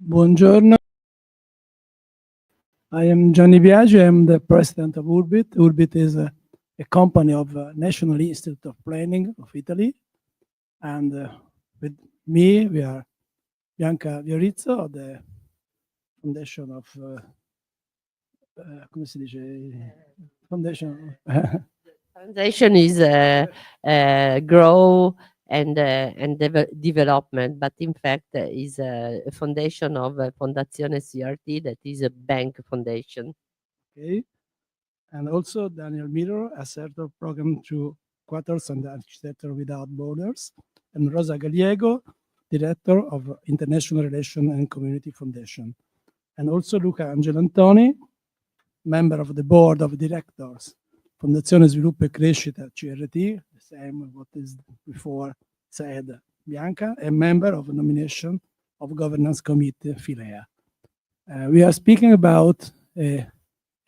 Buongiorno. I am Gianni Biagi. I am the president of Urbit. Urbit is a company of National Institute of Planning of Italy. And with me, we are Bianca Viorizzo of the Foundation of, come si dice? Foundation. Foundation is grow and development, but in fact is a foundation of Fondazione CRT, that is a bank foundation. Okay. And also Daniel Miller, Assertor Program to Quarters and Architecture Without Borders, and Rosa Gallego, Director of International Relations and Community Foundation. And also Luca Angelantoni, member of the Board of Directors, Fondazione Sviluppo e Crescita CRT, the same what is before said Bianca, a member of Nomination of Governance Committee, Filea. We are speaking about a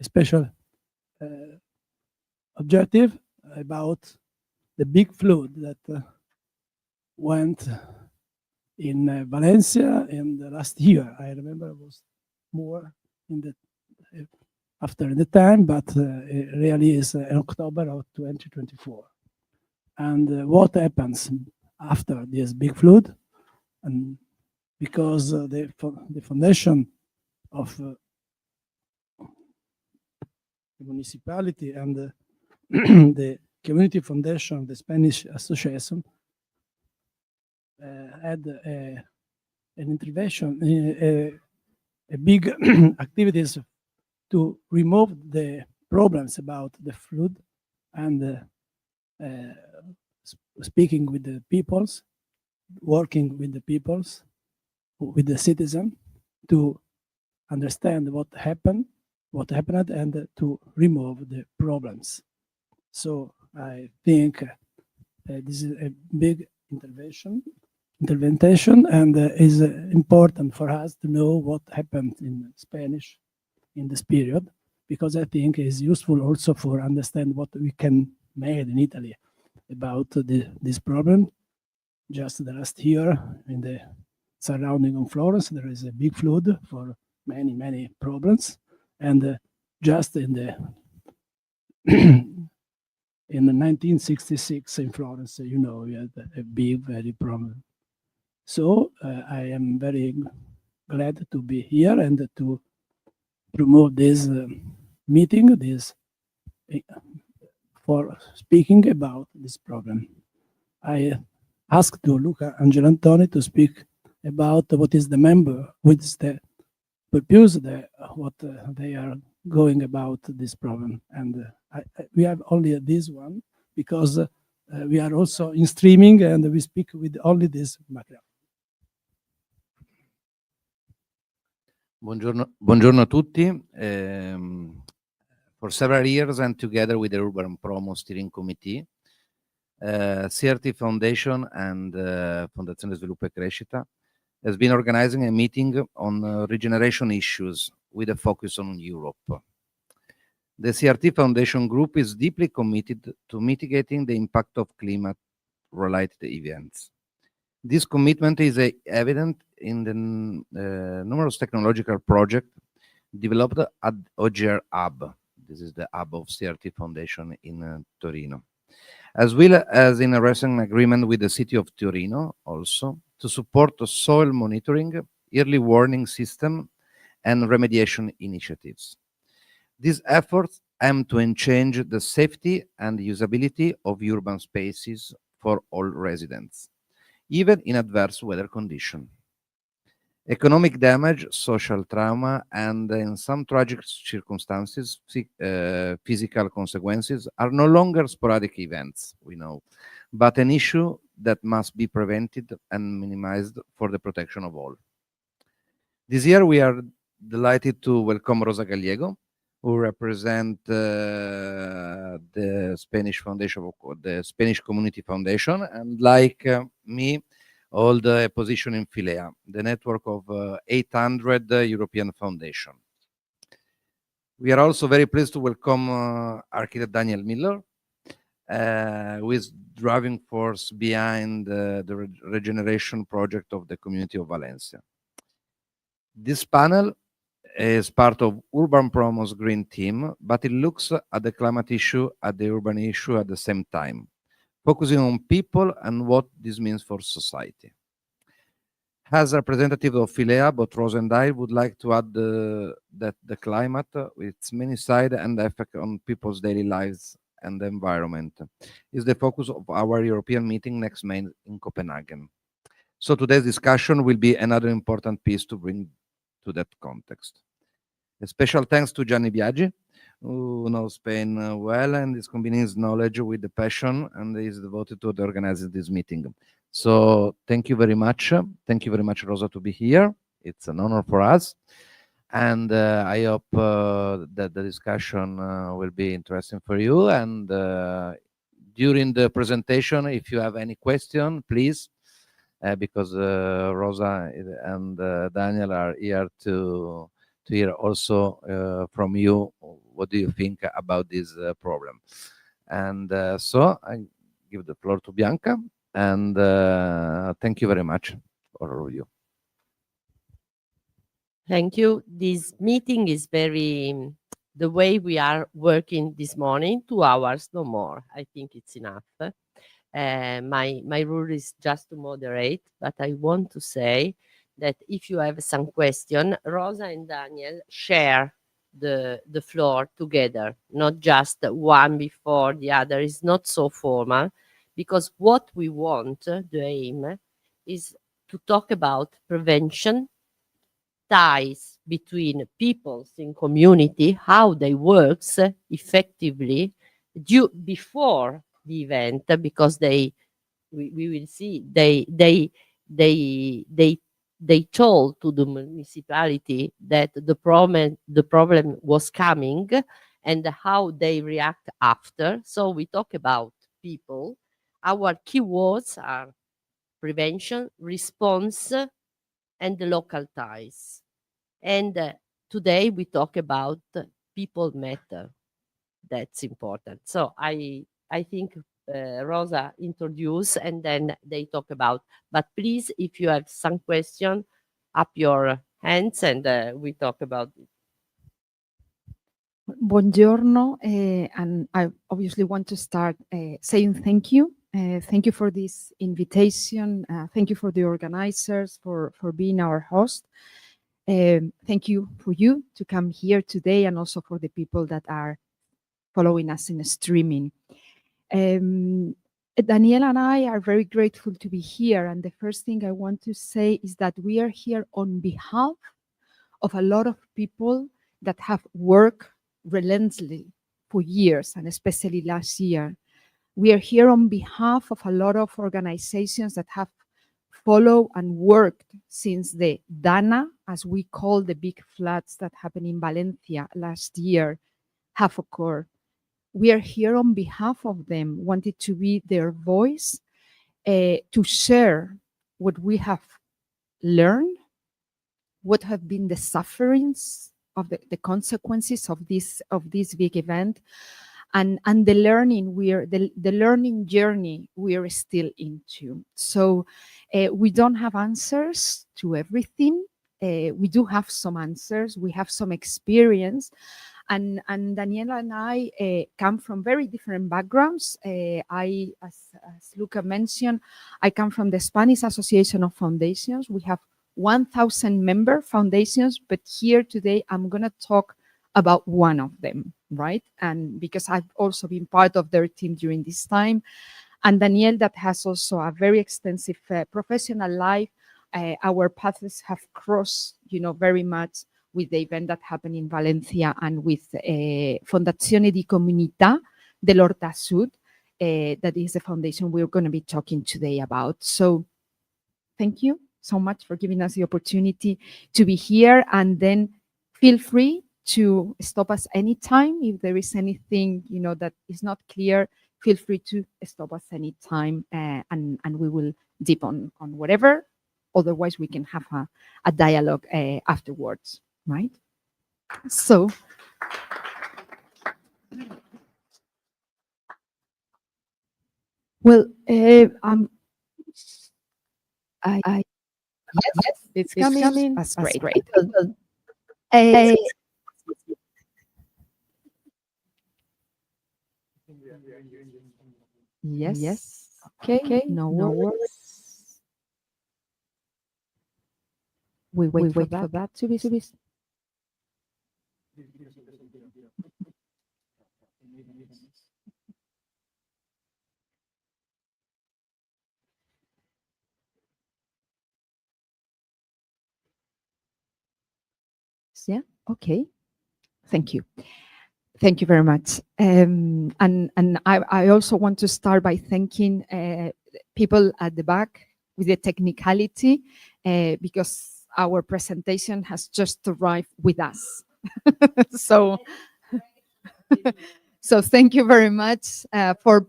special objective about the big flood that went in Valencia in the last year. I remember it was more in the after the time, but it really is in October of 2024. And what happens after this big flood? And because the foundation of the municipality and the community foundation of the Spanish Association had an intervention, a big activities to remove the problems about the flood and speaking with the peoples, working with the peoples, with the citizen to understand what happened, and to remove the problems. So I think this is a big intervention, and is important for us to know what happened in Spanish in this period, because I think it's useful also for understand what we can make in Italy about this problem. Just the last year in the surrounding of Florence, there is a big flood for many problems. And just in the 1966 in Florence, we had a big, very problem. So I am very glad to be here and to promote this meeting, for speaking about this problem. I asked to Luca Angelantoni to speak about what is the member, what is the purpose, what they are going about this problem. And we have only this one because we are also in streaming and we speak with only this background. Buongiorno a tutti. For several years and together with the Urban Promo Steering Committee, CRT Foundation and Fondazione Sviluppo e Crescita has been organizing a meeting on regeneration issues with a focus on Europe. The CRT Foundation Group is deeply committed to mitigating the impact of climate-related events. This commitment is evident in the numerous technological projects developed at OGR Hub. This is the hub of CRT Foundation in Torino, as well as in a recent agreement with the city of Torino also to support soil monitoring, early warning system, and remediation initiatives. These efforts aim to change the safety and usability of urban spaces for all residents, even in adverse weather conditions. Economic damage, social trauma, and in some tragic circumstances, physical consequences are no longer sporadic events, we know, but an issue that must be prevented and minimized for the protection of all. This year, we are delighted to welcome Rosa Gallego, who represents the Spanish Foundation, the Spanish Community Foundation, and like me, hold a position in Filea, the network of 800 European foundations. We are also very pleased to welcome architect Daniel Miller, who is driving force behind the regeneration project of the community of Valencia. This panel is part of Urban Promo's green team, but it looks at the climate issue and the urban issue at the same time, focusing on people and what this means for society. As representative of Filea, both Rosa and I would like to add that the climate, with its many sides and effect on people's daily lives and the environment, is the focus of our European meeting next May in Copenhagen. So today's discussion will be another important piece to bring to that context. A special thanks to Gianni Biaggi, who knows Spain well and is combining his knowledge with the passion and is devoted to organizing this meeting. So thank you very much. Thank you very much, Rosa, to be here. It's an honor for us. And I hope that the discussion will be interesting for you. And during the presentation, if you have any question, please, because Rosa and Daniel are here to hear also from you, what do you think about this problem? And so I give the floor to Bianca, and thank you very much for all of you. Thank you. This meeting is very, the way we are working this morning, 2 hours, no more. I think it's enough. My rule is just to moderate, but I want to say that if you have some question, Rosa and Daniel share the floor together, not just one before the other. It's not so formal, because what we want, the aim, is to talk about prevention, ties between peoples in community, how they works effectively before the event, because we will see they told to the municipality that the problem was coming and how they react after. So we talk about people. Our keywords are prevention, response, and the local ties. And today we talk about people matter. That's important. So I think Rosa introduce and then they talk about. But please, if you have some question, up your hands and we talk about it. Buongiorno, and I obviously want to start saying thank you. Thank you for this invitation. Thank you for the organizers for being our host. Thank you for you to come here today, and also for the people that are following us in streaming. Daniel and I are very grateful to be here. And the first thing I want to say is that we are here on behalf of a lot of people that have worked relentlessly for years, and especially last year. We are here on behalf of a lot of organizations that have followed and worked since the DANA, as we call the big floods that happened in Valencia last year, have occurred. We are here on behalf of them, wanted to be their voice, to share what we have learned, what have been the sufferings of the consequences of this big event, and the learning the learning journey we are still into. So we don't have answers to everything. We do have some answers. We have some experience. And Daniela and I come from very different backgrounds. As Luca mentioned, I come from the Spanish Association of Foundations. We have 1,000 member foundations, but here today I'm going to talk about one of them, right? And because I've also been part of their team during this time, and Daniel, that has also a very extensive professional life. Our paths have crossed, very much with the event that happened in Valencia and with Fondazione di Comunità dell'Horta Sud, that is the foundation we're going to be talking today about. So thank you so much for giving us the opportunity to be here, and then feel free to stop us anytime. If there is anything, that is not clear, feel free to stop us anytime, and we will dip on whatever. Otherwise, we can have a dialogue afterwards, right? So, well, It's coming. That's great. Yes. Okay. No worries. We wait for that to be. Yeah. Okay. Thank you. Thank you very much. And I also want to start by thanking people at the back with the technicality because our presentation has just arrived with us. So, so thank you very much for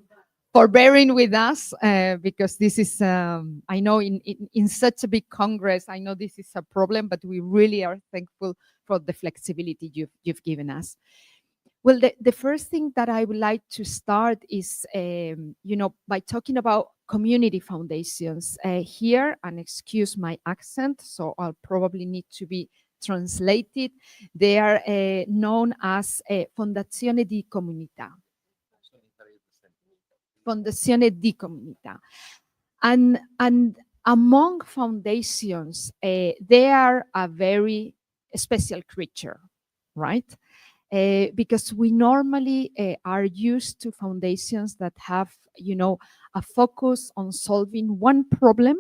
bearing with us because this is, I know in such a big Congress, I know this is a problem, but we really are thankful for the flexibility you've given us. Well, the first thing that I would like to start is, by talking about community foundations. Here, and excuse my accent, so I'll probably need to be translated. They are known as Fondazione di Comunità. Fondazione di Comunità. And among foundations, they are a very special creature, right? Because we normally are used to foundations that have, a focus on solving one problem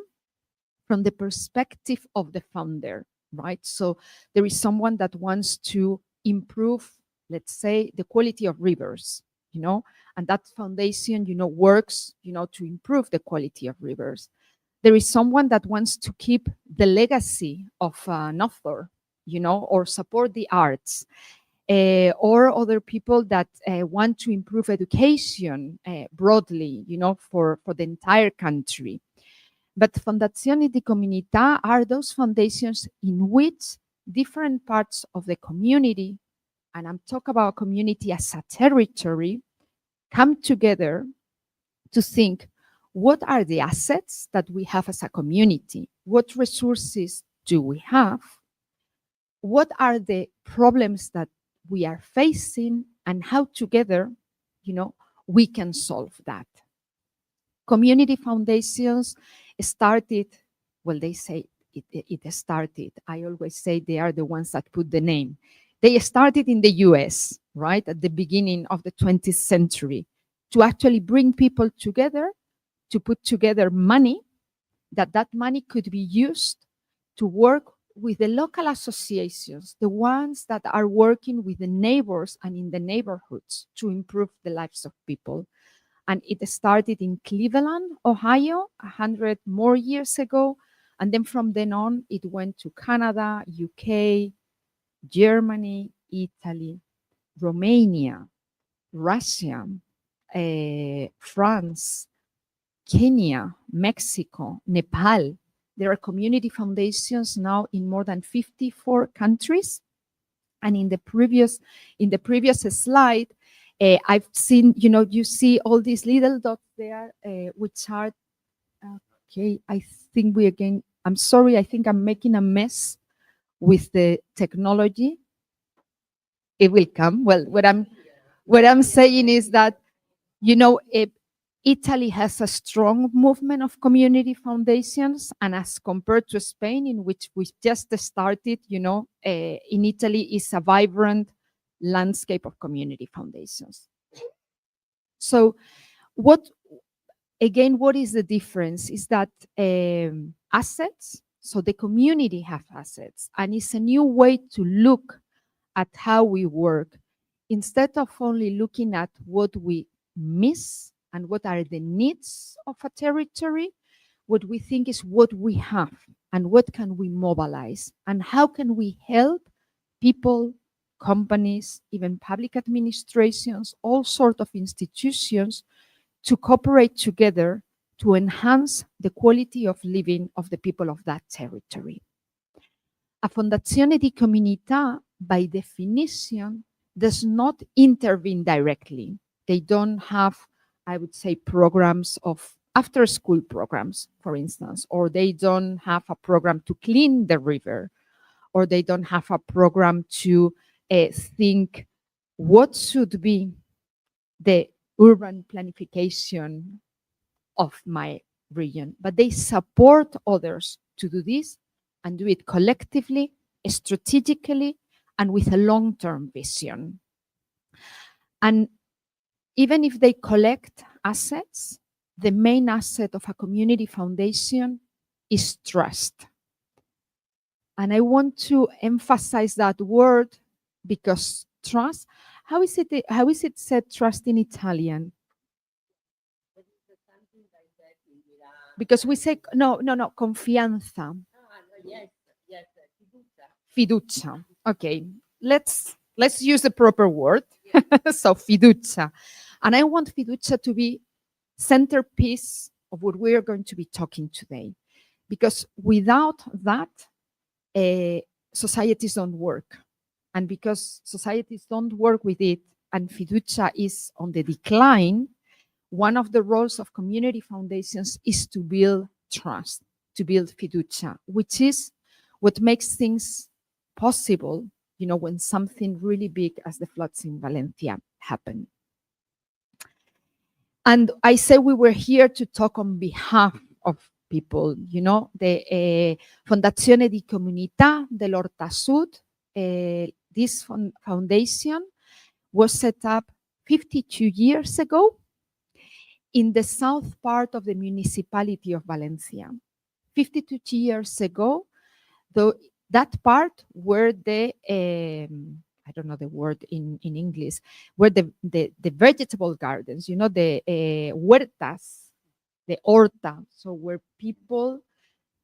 from the perspective of the founder, right? So there is someone that wants to improve, let's say, the quality of rivers, and that foundation, works, to improve the quality of rivers. There is someone that wants to keep the legacy of an author, or support the arts. Or other people that want to improve education broadly, for the entire country. But Fondazioni di Comunità are those foundations in which different parts of the community, and I'm talking about community as a territory, come together to think, what are the assets that we have as a community? What resources do we have? What are the problems that we are facing, and how together, we can solve that? Community foundations started, well, they say it started. I always say they are the ones that put the name. They started in the US, right, at the beginning of the 20th century, to actually bring people together, to put together money, that money could be used to work with the local associations, the ones that are working with the neighbors and in the neighborhoods to improve the lives of people. And it started in Cleveland, Ohio, 100 more years ago. And then from then on, it went to Canada, UK, Germany, Italy, Romania, Russia, France, Kenya, Mexico, Nepal. There are community foundations now in more than 54 countries. And in the previous slide, I've seen, you see all these little dots there, which are, okay, I think I'm sorry, I think I'm making a mess with the technology. It will come. Well, what I'm saying is that, Italy has a strong movement of community foundations, and as compared to Spain, in which we just started, in Italy is a vibrant landscape of community foundations. So what is the difference is that assets, so the community have assets, and it's a new way to look at how we work. Instead of only looking at what we miss and what are the needs of a territory, what we think is what we have and what can we mobilize and how can we help people, companies, even public administrations, all sorts of institutions to cooperate together to enhance the quality of living of the people of that territory. A Fondazione di Comunità, by definition, does not intervene directly. They don't have, I would say, programs of after school programs, for instance, or they don't have a program to clean the river, or they don't have a program to think what should be the urban planification of my region. But they support others to do this and do it collectively, strategically, and with a long-term vision. And even if they collect assets, the main asset of a community foundation is trust. And I want to emphasize that word because trust, how is it said trust in Italian? Because we say, no, confianza. Yes, Fiducia. Okay, let's use the proper word. So fiducia. And I want fiducia to be centerpiece of what we are going to be talking today. Because without that, societies don't work. And because societies don't work with it and fiducia is on the decline, one of the roles of community foundations is to build trust, to build fiducia, which is what makes things possible, when something really big as the floods in Valencia happen. And I say we were here to talk on behalf of people, the Fondazione di Comunità dell'Orta Sud. This foundation was set up 52 years ago in the south part of the municipality of Valencia. 52 years ago, though, that part where the, I don't know the word in English, where the vegetable gardens, the huertas, the horta, so where people,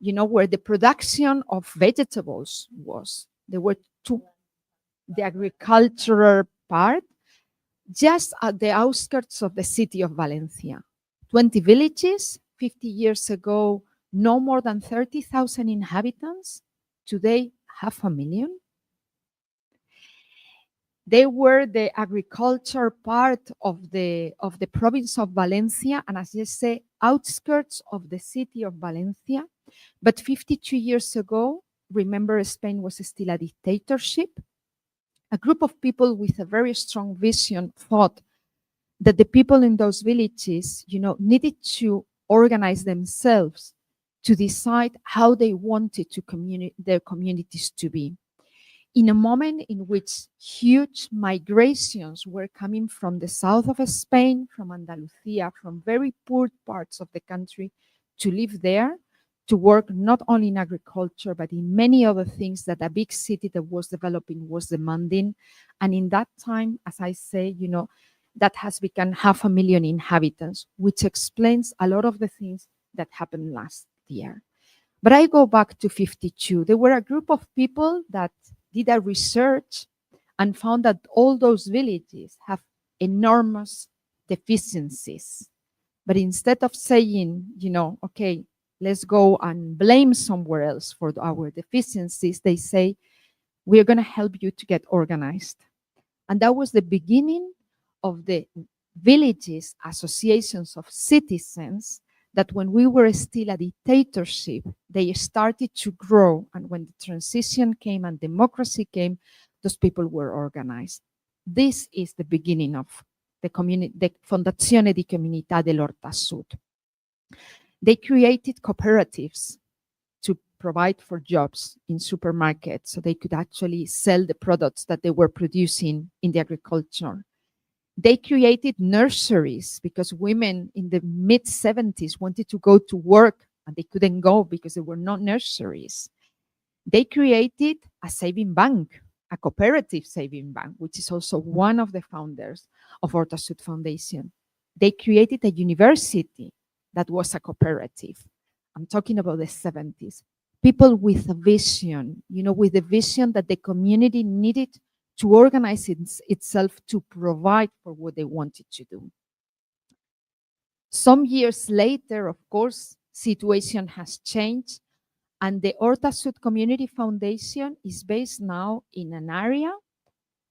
where the production of vegetables was. There were the agricultural part, just at the outskirts of the city of Valencia. 20 villages, 50 years ago, no more than 30,000 inhabitants. Today, 500,000. They were the agriculture part of the province of Valencia, and as I say, outskirts of the city of Valencia. But 52 years ago, remember, Spain was still a dictatorship. A group of people with a very strong vision thought that the people in those villages, needed to organize themselves to decide how they wanted their communities to be. In a moment in which huge migrations were coming from the south of Spain, from Andalusia, from very poor parts of the country to live there, to work not only in agriculture, but in many other things that a big city that was developing was demanding. And in that time, as I say, that has become 500,000 inhabitants, which explains a lot of the things that happened last year. But I go back to 52. There were a group of people that did a research and found that all those villages have enormous deficiencies. But instead of saying, okay, let's go and blame somewhere else for our deficiencies, they say, we're going to help you to get organized. And that was the beginning of the villages, associations of citizens, that when we were still a dictatorship, they started to grow. And when the transition came and democracy came, those people were organized. This is the beginning of the Fondazione di Comunità dell'Orta Sud. They created cooperatives to provide for jobs in supermarkets so they could actually sell the products that they were producing in the agriculture. They created nurseries because women in the mid-70s wanted to go to work and they couldn't go because there were no nurseries. They created a saving bank, a cooperative saving bank, which is also one of the founders of Horta Sud Foundation. They created a university that was a cooperative. I'm talking about the 70s. People with a vision, with a vision that the community needed to organize itself to provide for what they wanted to do. Some years later, of course, situation has changed, and the Horta Sud Community Foundation is based now in an area,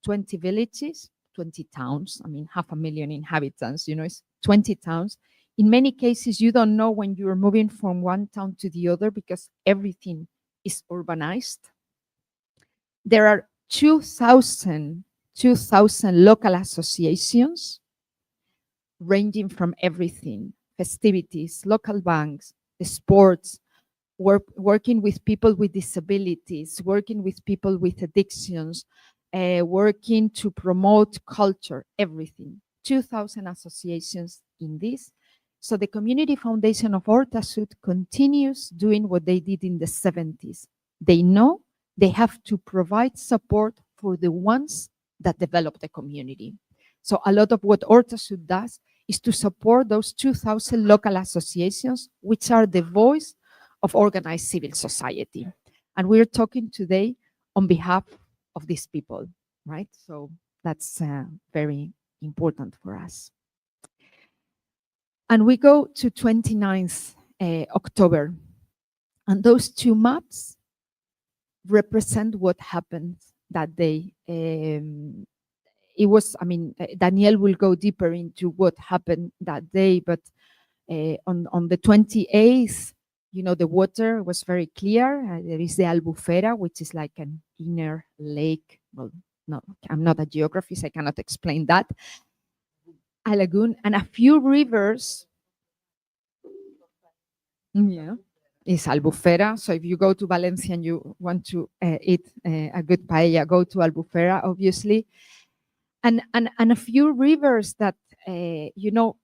20 villages, 20 towns. I mean, 500,000 inhabitants, it's 20 towns In many cases, you don't know when you're moving from one town to the other because everything is urbanized. There are 2,000 local associations ranging from everything: festivities, local banks, sports, working with people with disabilities, working with people with addictions, working to promote culture, everything. 2,000 associations in this. So the Community Foundation of Hortasud continues doing what they did in the 70s. They know they have to provide support for the ones that develop the community. So a lot of what Hortasud does is to support those 2,000 local associations, which are the voice of organized civil society. And we're talking today on behalf of these people, right? So that's very important for us. And we go to 29th October. And those two maps represent what happened that day. It was, I mean, Daniel will go deeper into what happened that day, but on the 28th, you know, the water was very clear. There is the Albufera, which is like an inner lake. Well, no, I'm not a geographist, I cannot explain that. A lagoon and a few rivers. Yeah, it's Albufera. So if you go to Valencia and you want to eat a good paella, go to Albufera, obviously. And a few rivers that, you know,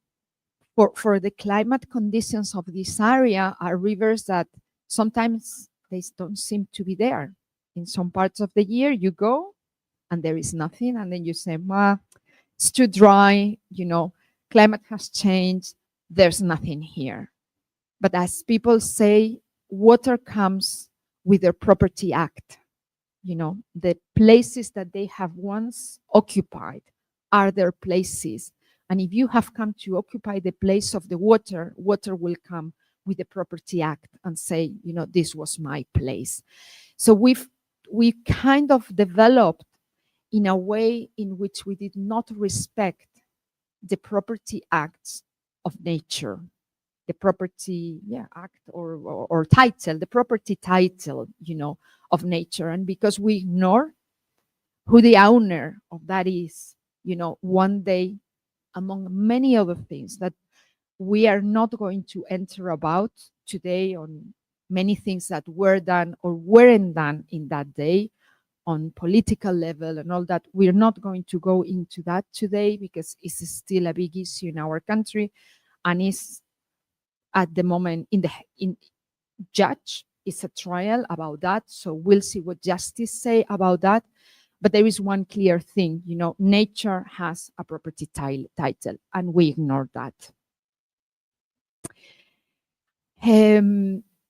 for the climate conditions of this area are rivers that sometimes they don't seem to be there. In some parts of the year, you go and there is nothing. And then you say, it's too dry, you know, climate has changed, there's nothing here. But as people say, water comes with their property act. You know, the places that they have once occupied are their places. And if you have come to occupy the place of the water, water will come with the property act and say, you know, this was my place. So we've kind of developed in a way in which we did not respect the property acts of nature, the property act or title, the property title, you know, of nature. And because we ignore who the owner of that is, you know, one day, among many other things that we are not going to enter about today on many things that were done or weren't done in that day on political level and all that. We're not going to go into that today because it's still a big issue in our country and is at the moment in judge. It's a trial about that. So we'll see what justice say about that. But there is one clear thing, you know, nature has a property title and we ignore that.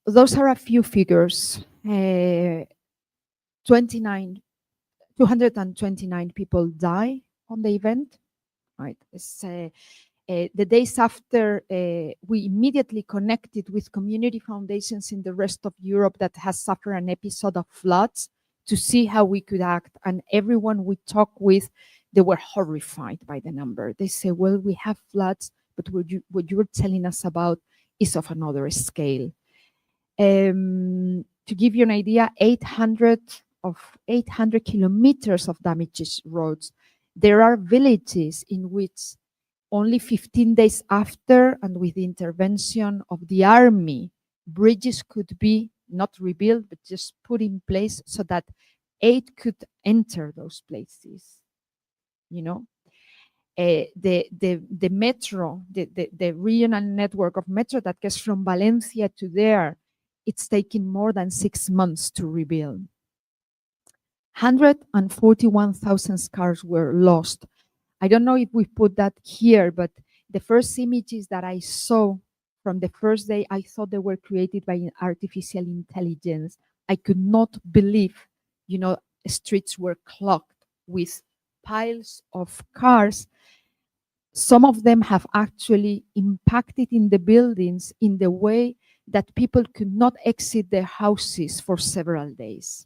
Those are a few figures. 229 people die on the event, right? It's, the days after, we immediately connected with community foundations in the rest of Europe that has suffered an episode of floods to see how we could act. And everyone we talked with, they were horrified by the number. They say, well, we have floods, but what you're telling us about is of another scale. To give you an idea, 800 kilometers of damaged roads. There are villages in which only 15 days after and with the intervention of the army, bridges could be not rebuilt, but just put in place so that aid could enter those places. You know, the metro, the regional network of metro that gets from Valencia to there, it's taking more than 6 months to rebuild. 141,000 cars were lost. I don't know if we put that here, but the first images that I saw from the first day, I thought they were created by artificial intelligence. I could not believe, you know, streets were clogged with piles of cars. Some of them have actually impacted in the buildings in the way that people could not exit their houses for several days.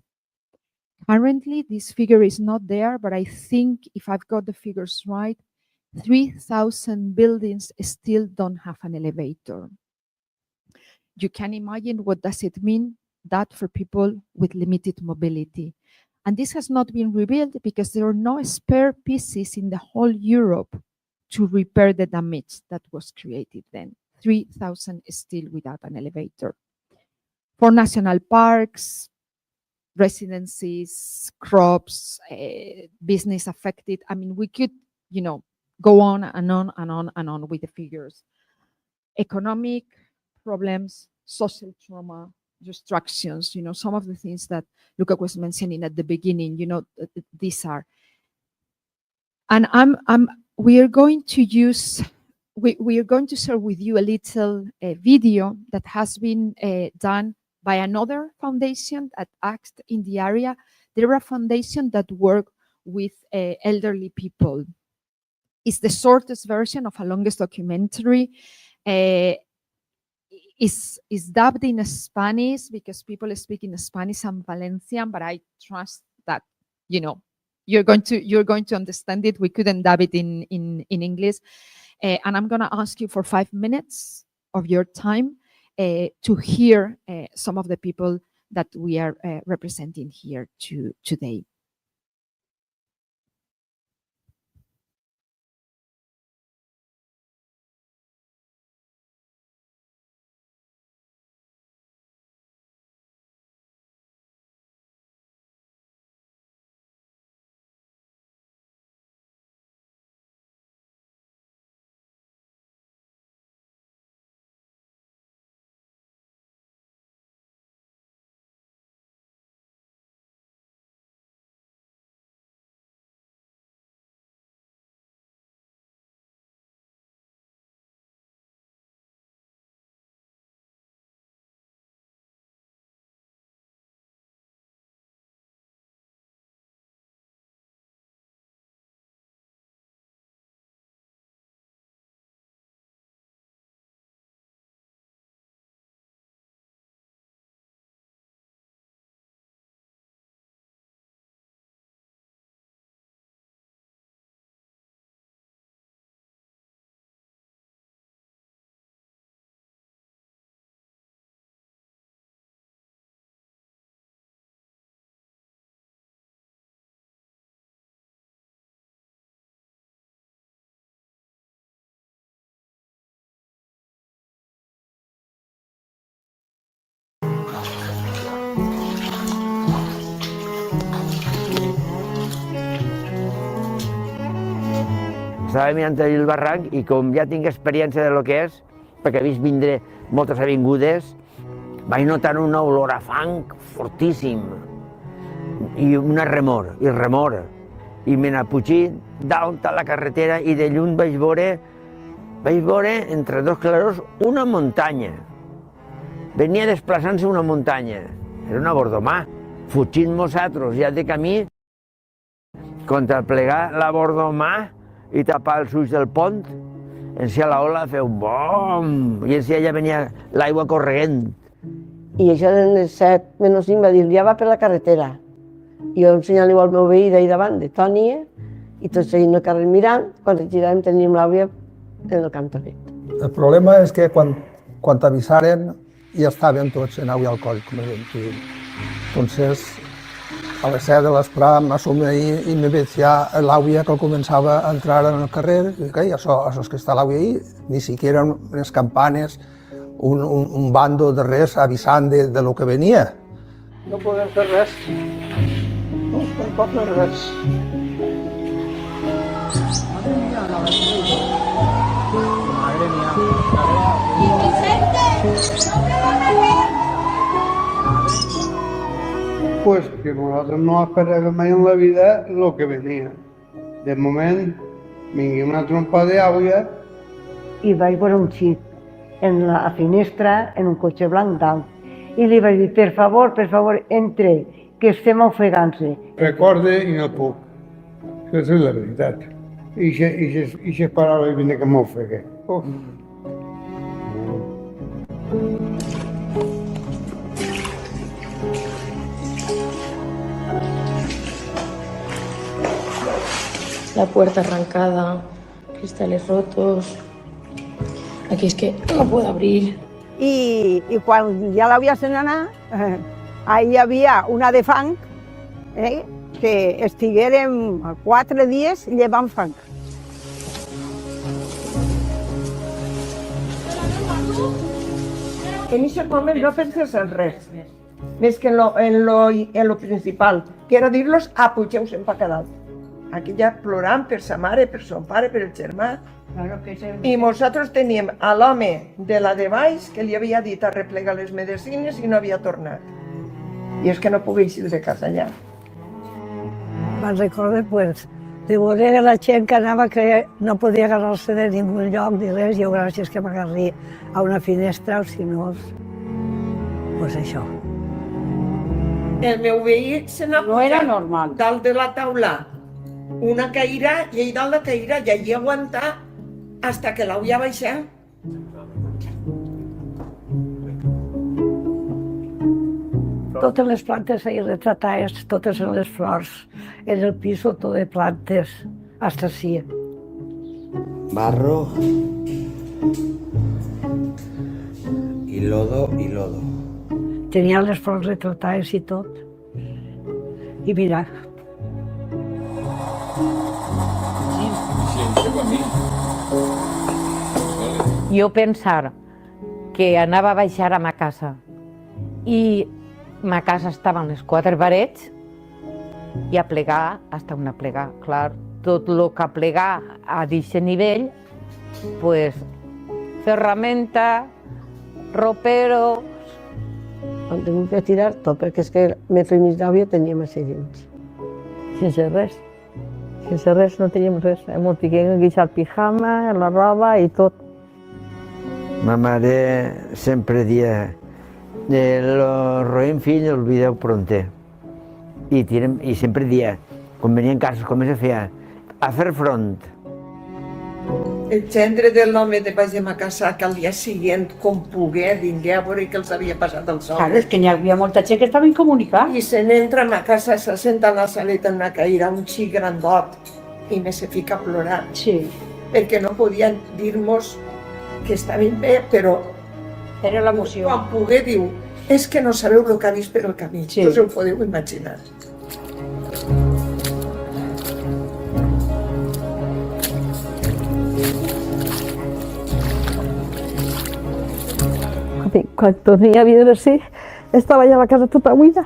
Currently, this figure is not there, but I think if I've got the figures right, 3,000 buildings still don't have an elevator. You can imagine what does it mean that for people with limited mobility. And this has not been rebuilt because there are no spare pieces in the whole Europe to repair the damage that was created then. 3,000 still without an elevator. For national parks, residencies, crops, business affected. I mean, we could, go on and on and on and on with the figures. Economic problems, social trauma, distractions, some of the things that Luca was mentioning at the beginning, these are. And we are going to share with you a little video that has been done by another foundation that acts in the area. There are foundations that work with elderly people. It's the shortest version of a longest documentary. Is dubbed in Spanish because people speak in Spanish and Valencian, but I trust that you're going to understand it. We couldn't dub it in English, and I'm going to ask you for 5 minutes of your time to hear some of the people that we are representing here today. Estava mirant el barranc i com ja tinc experiència de lo que és, perquè he vist vindre moltes avingudes, vaig notar una olor a fang fortíssim i una remor, i me n'apugí dalt a la carretera i de lluny vaig veure entre dos clarors una muntanya. Venia desplaçant-se una muntanya, era una bordomà, fugint nosaltres ja de camí, contra plegar la bordomà i tapar els ulls del pont, encia la ola feu bom, i encia ja venia l'aigua corrent. I això en les 7 menys 5 va dir, ja va per la carretera. I jo ensenyant-li al meu veí d'ahir davant, de Tònia, i tots seguint el carrer mirant, quan ens giràvem teníem l'àvia en el cantonet. El problema és que quan t'avisaren ja estaven tots en aigua al coll, com hem dit. Entonces, a les 7 de l'esprà m'assumia i me veig ja l'àvia que començava a entrar en el carrer, i dic, això és que està l'àvia ahí, ni siquiera unes campanes, un bando de res avisant de lo que venia. No podem fer res, no es pot fer res. Madre mía, Pues que nosaltres no esperàvem mai en la vida el que venia. De moment, vingui una trompa d'aigua. I vaig veure un xic en la finestra, en un cotxe blanc dalt. I li vaig dir, per favor, entre, que estem ofegant-se. Recorde i no puc. Això és la veritat. I aquestes paraules vine que m'ofegué. La puerta arrancada, cristales rotos. Aquí es que no puedo abrir. I quan ja l'havia sent anar, ahí hi havia una de fang, que estiguérem 4 dies llevant fang. En aquest moment no penses en res, més que en lo principal, que era dir-los, pugeu-se'n pa cada dalt. Aquí ja plorant per sa mare, per son pare, per el germà. I nosaltres teníem a l'home de la de baix que li havia dit a replegar les medicines i no havia tornat. I és que no podia eixir de casa allà. Me'n recordo, pues, de veure la gent que anava que no podia agarrar-se de ningú lloc ni res, jo gràcies que m'agarri a una finestra o si no, pues això. El meu veí se n'ha No era normal. dalt de la taula una caïra i ell dalt la caïra i allí aguantar hasta que l'havia baixat. Totes les plantes ahí retratades, totes en les flors, en el piso tot de plantes, hasta així. Barro y lodo y lodo. Tenia les flors retratades i tot. I mira, Jo pensar que anava a baixar a ma casa i ma casa estava en les 4 parets i a plegar, hasta una plegar. Clar, tot el que plegar a d'aquest nivell, pues, ferramenta, ropero. hem tingut que tirar tot, perquè és que me i mig d'àvia teníem a ser dins. Sense res. Sense res, no teníem res. Hem tingut que guixar el pijama, la roba i tot. Ma mare sempre dia, lo roïm fill, olvideu pronter. I sempre dia, quan venien casos, com se feia, a fer front. El gendre de l'home de baix de ma casa que al dia següent, com pogué, vingué a veure què els havia passat als homes. Claro, és que n'hi havia molta gent que estava incomunicada. I se n'entra a ma casa, se senta a la saleta en una caïra, un xic grandot, i me se fica a plorar. Sí. Perquè no podien dir-nos que estaven bé, però era l'emoció. Quan pogué diu, és que no sabeu el que ha vist per el camí. Sí. Us ho podeu imaginar. Quan tornia a vindre així, estava ja la casa tota buida.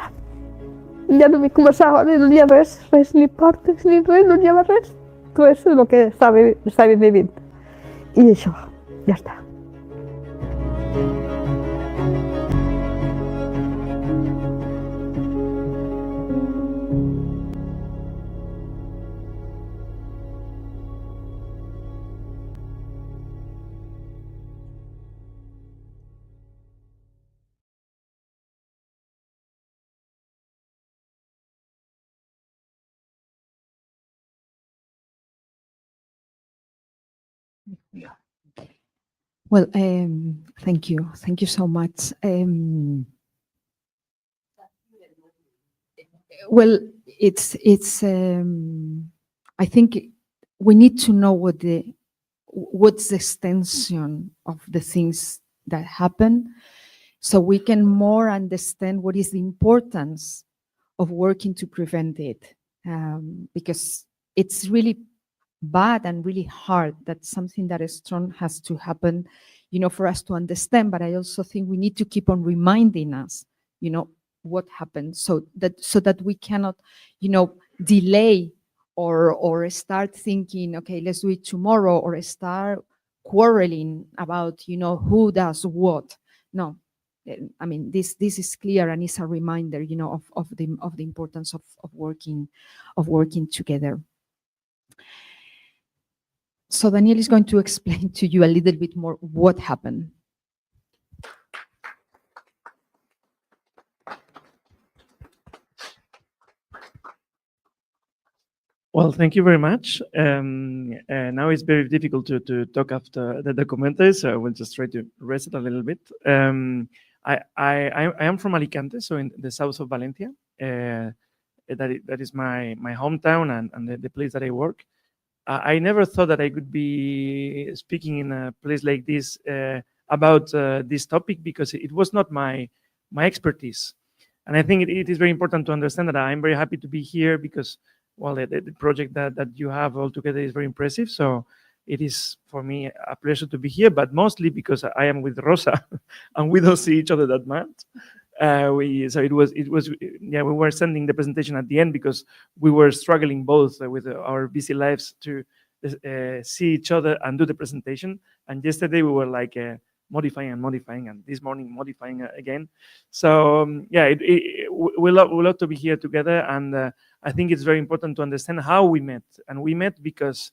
Ja no m'hi començava, no hi ha res, ni portes, ni res, no hi havia res. Tot és el que estava vivint. I això, ja està. Well, thank you. Thank you so much. Well, it's. I think we need to know what's the extension of the things that happen, so we can more understand what is the importance of working to prevent it, because it's really bad and really hard that something that is strong has to happen, for us to understand. But I also think we need to keep on reminding us, what happened, so that we cannot, delay or start thinking, okay, let's do it tomorrow, or start quarreling about, who does what. No, I mean, this is clear, and it's a reminder, of the importance of working together. So Daniel is going to explain to you a little bit more what happened. Well, thank you very much. Now it's very difficult to talk after the documentary, so I will just try to rest it a little bit. I am from Alicante, so in the south of Valencia. That is my hometown and the place that I work. I never thought that I could be speaking in a place like this about this topic, because it was not my expertise. And I think it is very important to understand that I'm very happy to be here, because, well, the project that you have all together is very impressive. So it is for me a pleasure to be here, but mostly because I am with Rosa and we don't see each other that much. We were sending the presentation at the end because we were struggling both with our busy lives to see each other and do the presentation. And yesterday we were like modifying, and this morning modifying again. So we love to be here together, and I think it's very important to understand how we met. And we met because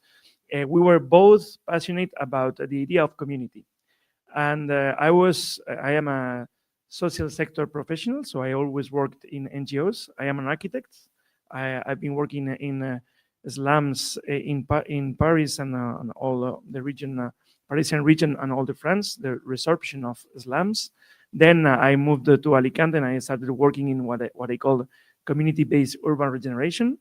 we were both passionate about the idea of community. And I am a social sector professional, so I always worked in NGOs. I am an architect. I've been working in slums in Paris and all the region, Parisian region, and all the France, the resorption of slums. Then I moved to Alicante and I started working in what I call community-based urban regeneration.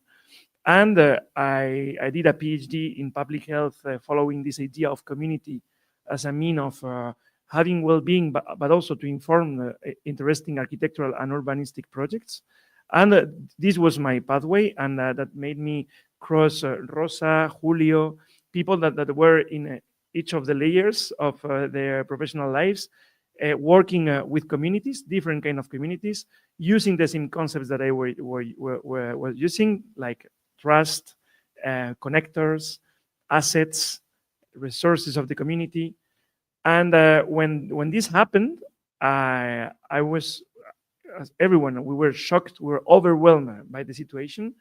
And I did a PhD in public health following this idea of community as a mean of having well-being, but also to inform interesting architectural and urbanistic projects. And this was my pathway, and that made me cross Rosa, Julio, people that were in each of the layers of their professional lives, working with communities, different kind of communities, using the same concepts that I was using, like trust, connectors, assets, resources of the community. And when this happened, I was, as everyone, we were shocked, we were overwhelmed by the situation.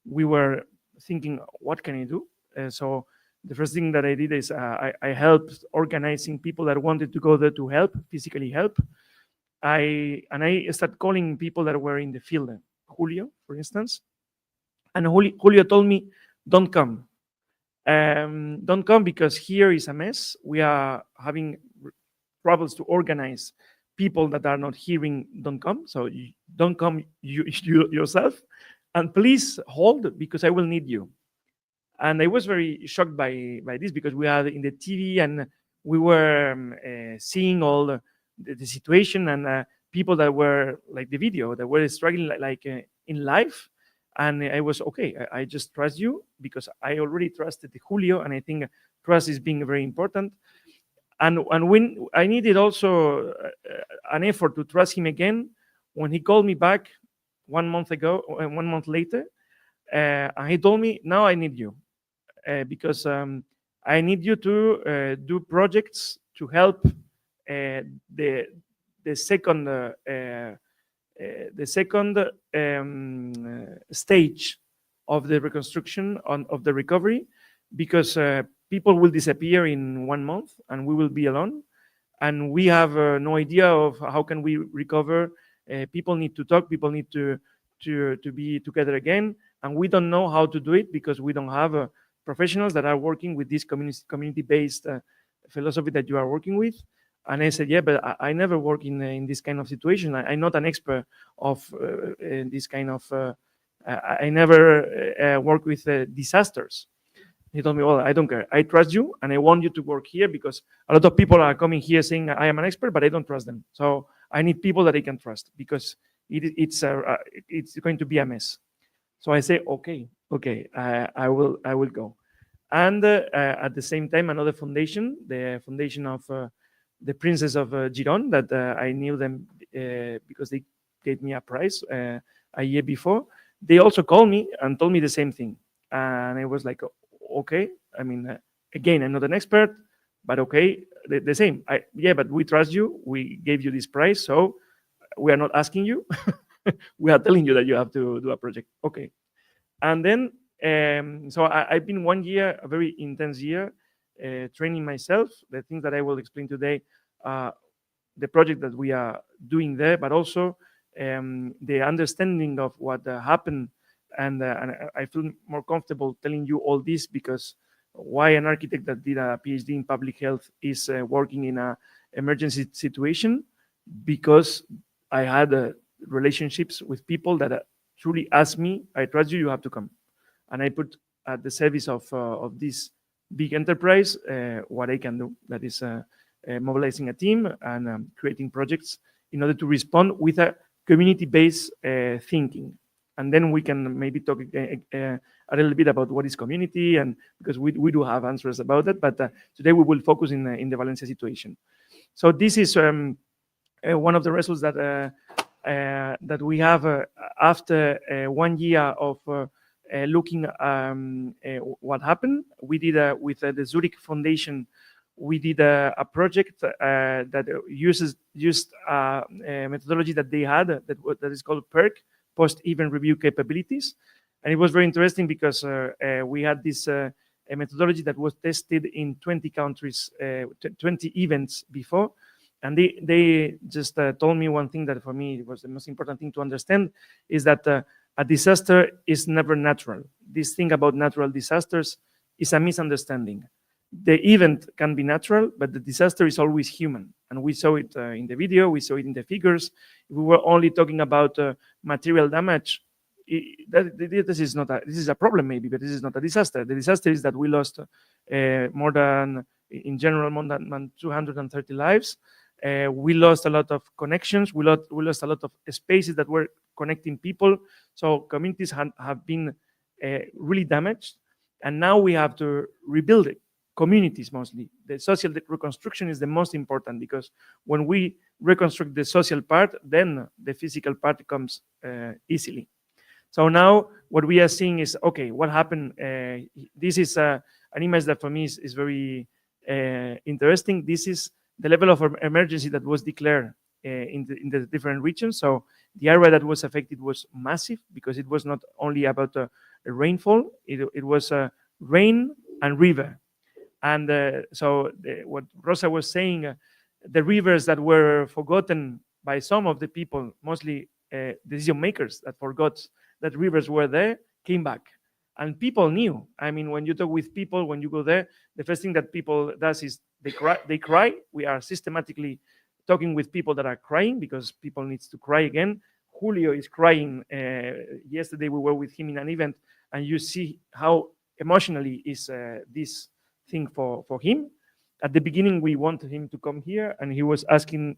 We were thinking, what can I do? So the first thing that I did is I helped organizing people that wanted to go there to help, physically help. I started calling people that were in the field, Julio, for instance. And Julio told me, don't come. Don't come because here is a mess. We are having troubles to organize people that are not hearing. Don't come. So you don't come you yourself. And please hold, because I will need you. And I was very shocked by this, because we are in the TV and we were seeing all the situation, and people that were like the video that were struggling like in life. And I was okay. I just trust you, because I already trusted Julio, and I think trust is being very important. And when I needed also an effort to trust him again, when he called me back 1 month ago, 1 month later, and he told me, now I need you, because I need you to do projects to help the second stage of the reconstruction of the recovery, because people will disappear in 1 month and we will be alone, and we have no idea of how can we recover. People need to talk, people need to be together again, and we don't know how to do it because we don't have professionals that are working with this community-based philosophy that you are working with. And I said, yeah, but I never work in this kind of situation. I'm not an expert of this kind of, I never work with disasters. He told me, well, I don't care. I trust you, and I want you to work here, because a lot of people are coming here saying I am an expert, but I don't trust them. So I need people that I can trust, because it's going to be a mess. So I say, okay, I will go. And at the same time, another foundation, the foundation of the Princess of Giron, that I knew them because they gave me a prize a year before. They also called me and told me the same thing. And I was like, okay. I mean, again, I'm not an expert, but okay, the same. Yeah, but we trust you. We gave you this prize, so we are not asking you. We are telling you that you have to do a project. Okay. And then, so I've been 1 year, a very intense year, training myself, the things that I will explain today, the project that we are doing there, but also the understanding of what happened. And I feel more comfortable telling you all this, because why an architect that did a PhD in public health is working in an emergency situation, because I had relationships with people that truly asked me, I trust you, you have to come. And I put at the service of this big enterprise what I can do. That is mobilizing a team and creating projects in order to respond with a community-based thinking. And then we can maybe talk a little bit about what is community, and because we do have answers about that, but today we will focus in the Valencia situation. So this is one of the results that that we have after 1 year of looking what happened. We did with the Zurich Foundation, we did a project that used a methodology that they had that is called PERC, post-event review capabilities. And it was very interesting because we had this a methodology that was tested in 20 countries, 20 events before. And they just told me one thing that for me was the most important thing to understand, is that a disaster is never natural. This thing about natural disasters is a misunderstanding. The event can be natural, but the disaster is always human. And we saw it in the video, we saw it in the figures. If we were only talking about material damage, this is a problem maybe, but this is not a disaster. The disaster is that we lost more than 230 lives. We lost a lot of connections. We lost a lot of spaces that were connecting people. So communities have been really damaged. And now we have to rebuild it. Communities mostly. The social reconstruction is the most important, because when we reconstruct the social part, then the physical part comes easily. So now what we are seeing is, okay, what happened? This is an image that for me is very interesting. This is the level of emergency that was declared in the different regions. So the area that was affected was massive, because it was not only about rainfall, it was rain and river. And so what Rosa was saying, the rivers that were forgotten by some of the people, mostly decision makers that forgot that rivers were there, came back. And people knew. I mean, when you talk with people, when you go there, the first thing that people does is they cry. We are systematically talking with people that are crying, because people needs to cry again. Julio is crying. Yesterday we were with him in an event, and you see how emotionally is this thing for him. At the beginning, we wanted him to come here, and he was asking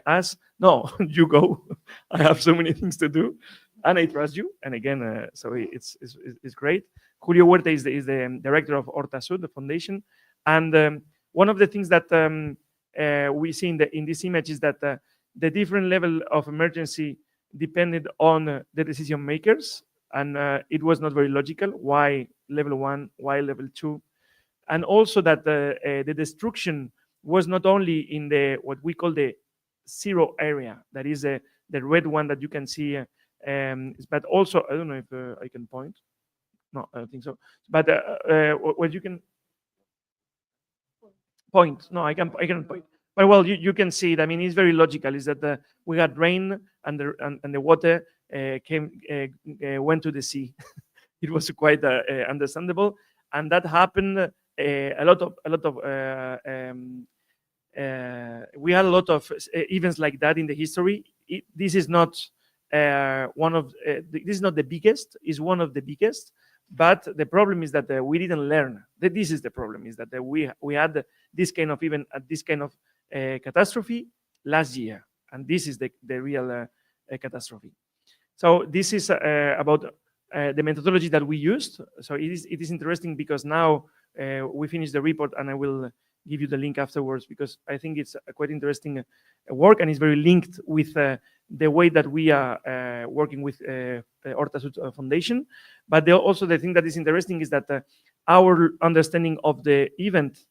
us, no, you go. I have so many things to do, and I trust you. And again, so it's great. Julio Huerta is the director of Horta Sud, the foundation. And one of the things that we see in this image is that the different level of emergency depended on the decision makers, and it was not very logical. Why level 1? Why level 2? And also that the destruction was not only in the what we call the 0 area, that is the red one that you can see, but also, I don't know if I can point. No, I don't think so. But what you can point. No, I can point. But well, you can see it. I mean, it's very logical. Is that we had rain and the water went to the sea. It was quite understandable, and that happened. A lot of we had a lot of events like that in the history. This is not this is not the biggest. It's one of the biggest. But the problem is that we didn't learn. This is the problem: is that we had this kind of event at this kind of catastrophe last year, and this is the real catastrophe. So this is about the methodology that we used. So it is interesting, because now we finished the report, and I will give you the link afterwards, because I think it's a quite interesting work, and it's very linked with the way that we are working with Horta Sud Foundation. But also the thing that is interesting is that our understanding of the event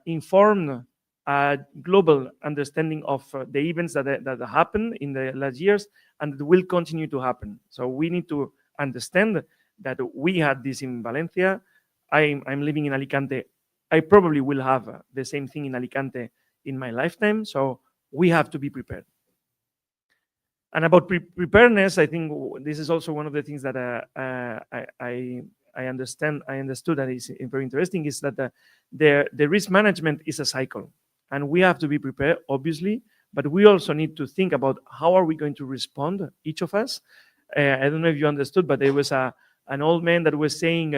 informed a global understanding of the events that happened in the last years, and will continue to happen. So we need to understand that we had this in Valencia. I'm living in Alicante. I probably will have the same thing in Alicante in my lifetime. So we have to be prepared. And about preparedness, I think this is also one of the things that I understood that is very interesting, is that the risk management is a cycle, and we have to be prepared, obviously, but we also need to think about how are we going to respond, each of us. I don't know if you understood, but there was an old man that was saying,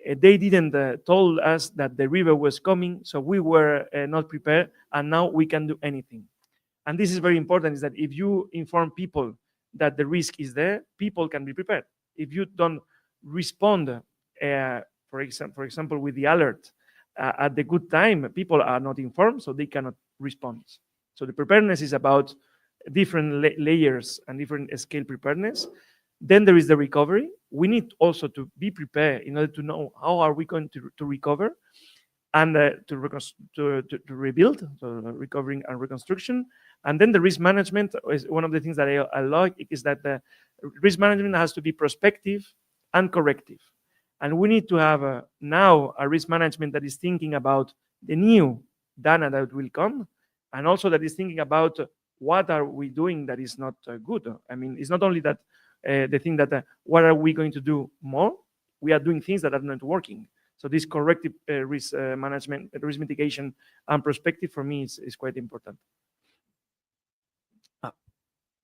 they didn't told us that the river was coming, so we were not prepared, and now we can do anything. And this is very important, is that if you inform people that the risk is there, people can be prepared. If you don't respond, for example, with the alert at the good time, people are not informed, so they cannot respond. So the preparedness is about different layers and different scale preparedness. Then there is the recovery. We need also to be prepared in order to know how are we going to recover and to rebuild, so recovering and reconstruction. And then the risk management is one of the things that I like, is that the risk management has to be prospective and corrective. And we need to have now a risk management that is thinking about the new data that will come, and also that is thinking about what are we doing that is not good. I mean, it's not only that the thing that what are we going to do more? We are doing things that are not working. So this corrective risk management, risk mitigation, and perspective for me is quite important.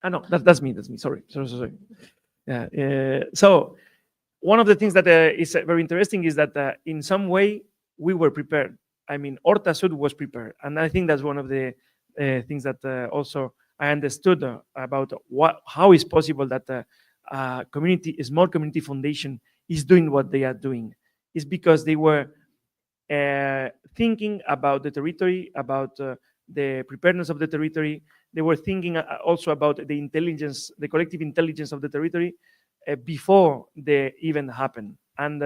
No, that's me. Sorry. Yeah. So one of the things that is very interesting is that in some way we were prepared. I mean, Horta Sud was prepared, and I think that's one of the things that also I understood about how is possible that a small community foundation is doing what they are doing. Is because they were thinking about the territory, about the preparedness of the territory. They were thinking also about the intelligence, the collective intelligence of the territory before the event happened. And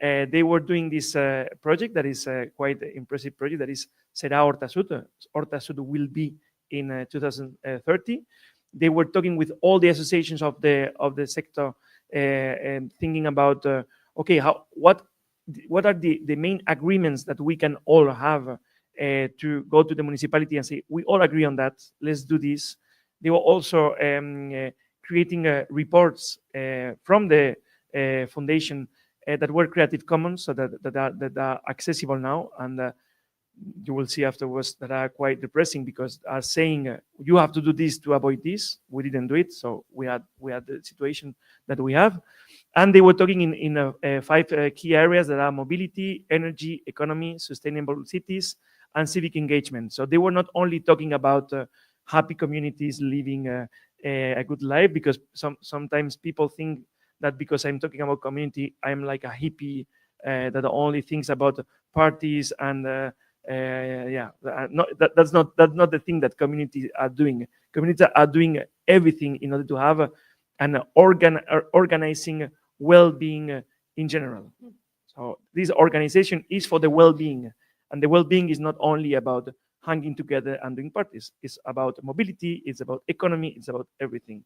they were doing this project that is quite an impressive project, that is Será Horta Sud. Horta Sud will be in 2030. They were talking with all the associations of the sector and thinking about okay, what are the main agreements that we can all have to go to the municipality and say, we all agree on that, let's do this. They were also creating reports from the foundation that were Creative Commons, so that are accessible now, and you will see afterwards that are quite depressing, because are saying you have to do this to avoid this. We didn't do it, so we had the situation that we have. And they were talking in 5 key areas that are mobility, energy, economy, sustainable cities, and civic engagement. So they were not only talking about happy communities living a good life, because sometimes people think that because I'm talking about community, I'm like a hippie that only thinks about parties and that's not the thing that communities are doing. Communities are doing everything in order to have an organizing well-being in general. So this organization is for the well-being, and the well-being is not only about hanging together and doing parties. It's about mobility, it's about economy, it's about everything.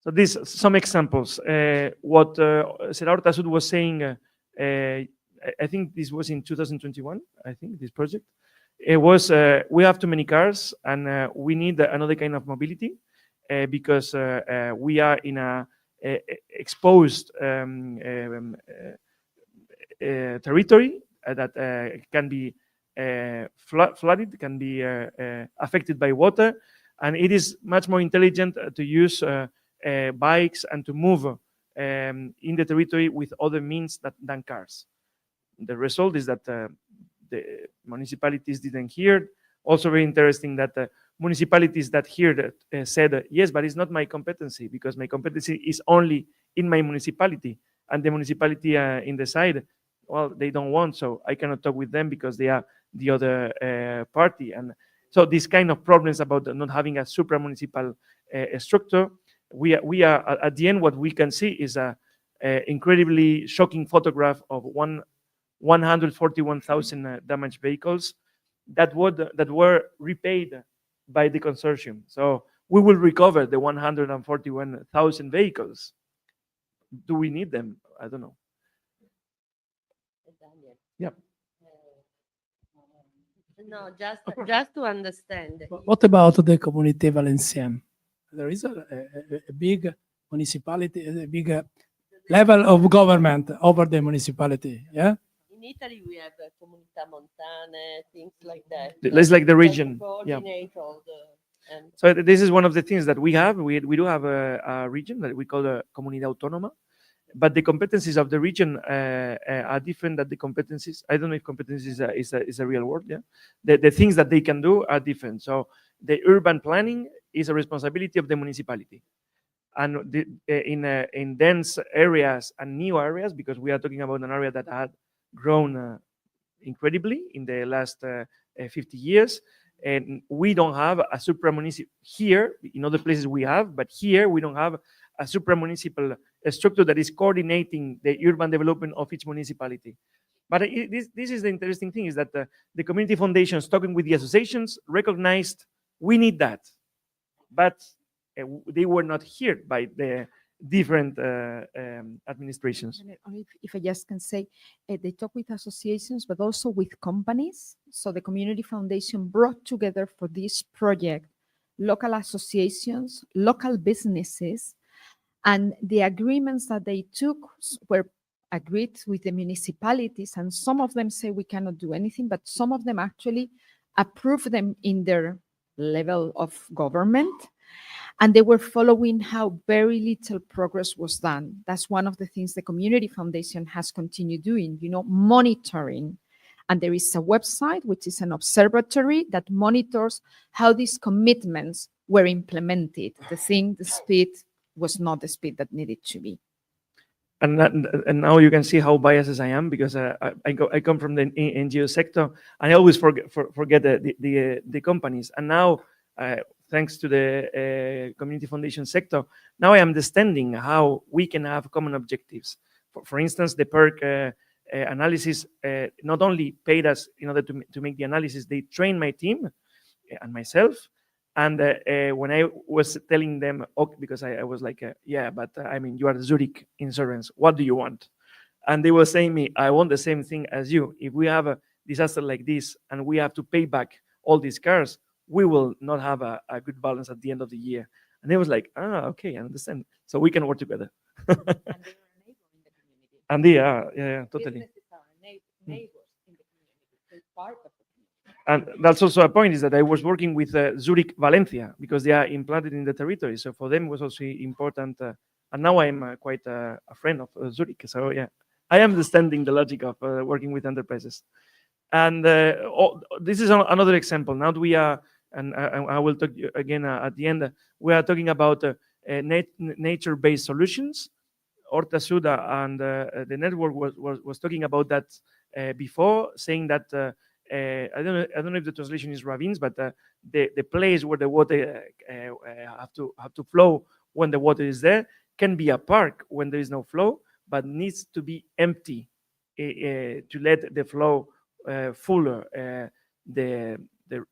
So these some examples. What Será Horta Sud was saying, I think this was in 2021, I think, this project. It was, we have too many cars, and we need another kind of mobility because we are in a exposed territory that can be flooded, can be affected by water, and it is much more intelligent to use bikes and to move in the territory with other means than cars. The result is that the municipalities didn't hear. Also very interesting that the municipalities that heard said, yes, but it's not my competency, because my competency is only in my municipality, and the municipality in the side, well, they don't want, so I cannot talk with them because they are the other party. And so these kind of problems about not having a supra-municipal structure, we are at the end, what we can see is a incredibly shocking photograph of 141,000 damaged vehicles that were repaid by the consortium. So we will recover the 141,000 vehicles. Do we need them? I don't know. Yeah. No, just to understand. What about the Communauté Valencienne? There is a big municipality, a big level of government over the municipality. Yeah. In Italy, we have Comunità Montane, things like that. It's like the region. Yeah. So this is one of the things that we have. We do have a region that we call a Comunidad Autónoma, but the competencies of the region are different than the competencies. I don't know if competencies is a real word. Yeah, the things that they can do are different. So the urban planning is a responsibility of the municipality, and in dense areas and new areas, because we are talking about an area that had grown incredibly in the last 50 years. And we don't have a supra-municipal here. In other places we have, but here we don't have a supra-municipal structure that is coordinating the urban development of each municipality. But this is the interesting thing, is that the community foundations, talking with the associations, recognized we need that. But they were not heard by the different administrations. And if I just can say, they talk with associations, but also with companies. So the Community Foundation brought together for this project local associations, local businesses, and the agreements that they took were agreed with the municipalities, and some of them say we cannot do anything, but some of them actually approve them in their level of government. And they were following how very little progress was done. That's one of the things the Community Foundation has continued doing, monitoring. And there is a website, which is an observatory that monitors how these commitments were implemented. The speed was not the speed that needed to be. And now you can see how biased I am, because I come from the NGO sector, and I always forget the companies. And now, thanks to the community foundation sector, now I am understanding how we can have common objectives. For instance, the PERC analysis not only paid us in order to make the analysis, they trained my team and myself. And when I was telling them, because I was like, yeah, but you are Zurich Insurance, what do you want? And they were saying me, I want the same thing as you. If we have a disaster like this and we have to pay back all these cars, we will not have a good balance at the end of the year. And they was like, okay, I understand. So we can work together. And they are, yeah, totally. And that's also a point, is that I was working with Zurich Valencia, because they are implanted in the territory. So for them it was also important. And now I'm quite a friend of Zurich. So yeah, I am understanding the logic of working with enterprises. And this is another example. Now that we are, and I will talk again at the end, we are talking about nature-based solutions. Horta Suda and the network was talking about that before, saying that I don't know if the translation is ravines, but the place where the water have to flow when the water is there can be a park when there is no flow, but needs to be empty to let the flow fuller the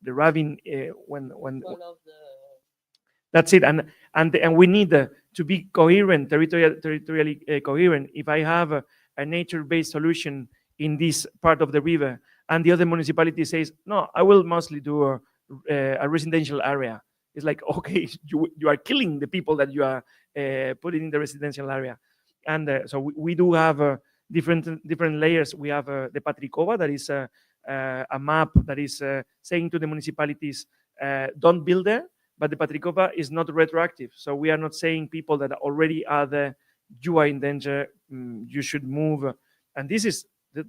ravine when that's it. And we need to be coherent, territorially coherent. If I have a nature-based solution in this part of the river, and the other municipality says, no, I will mostly do a residential area. It's like, okay, you are killing the people that you are putting in the residential area. And so we do have different layers. We have the Patricova, that is a map that is saying to the municipalities, don't build there, but the Patricova is not retroactive. So we are not saying people that already are there, you are in danger, you should move. And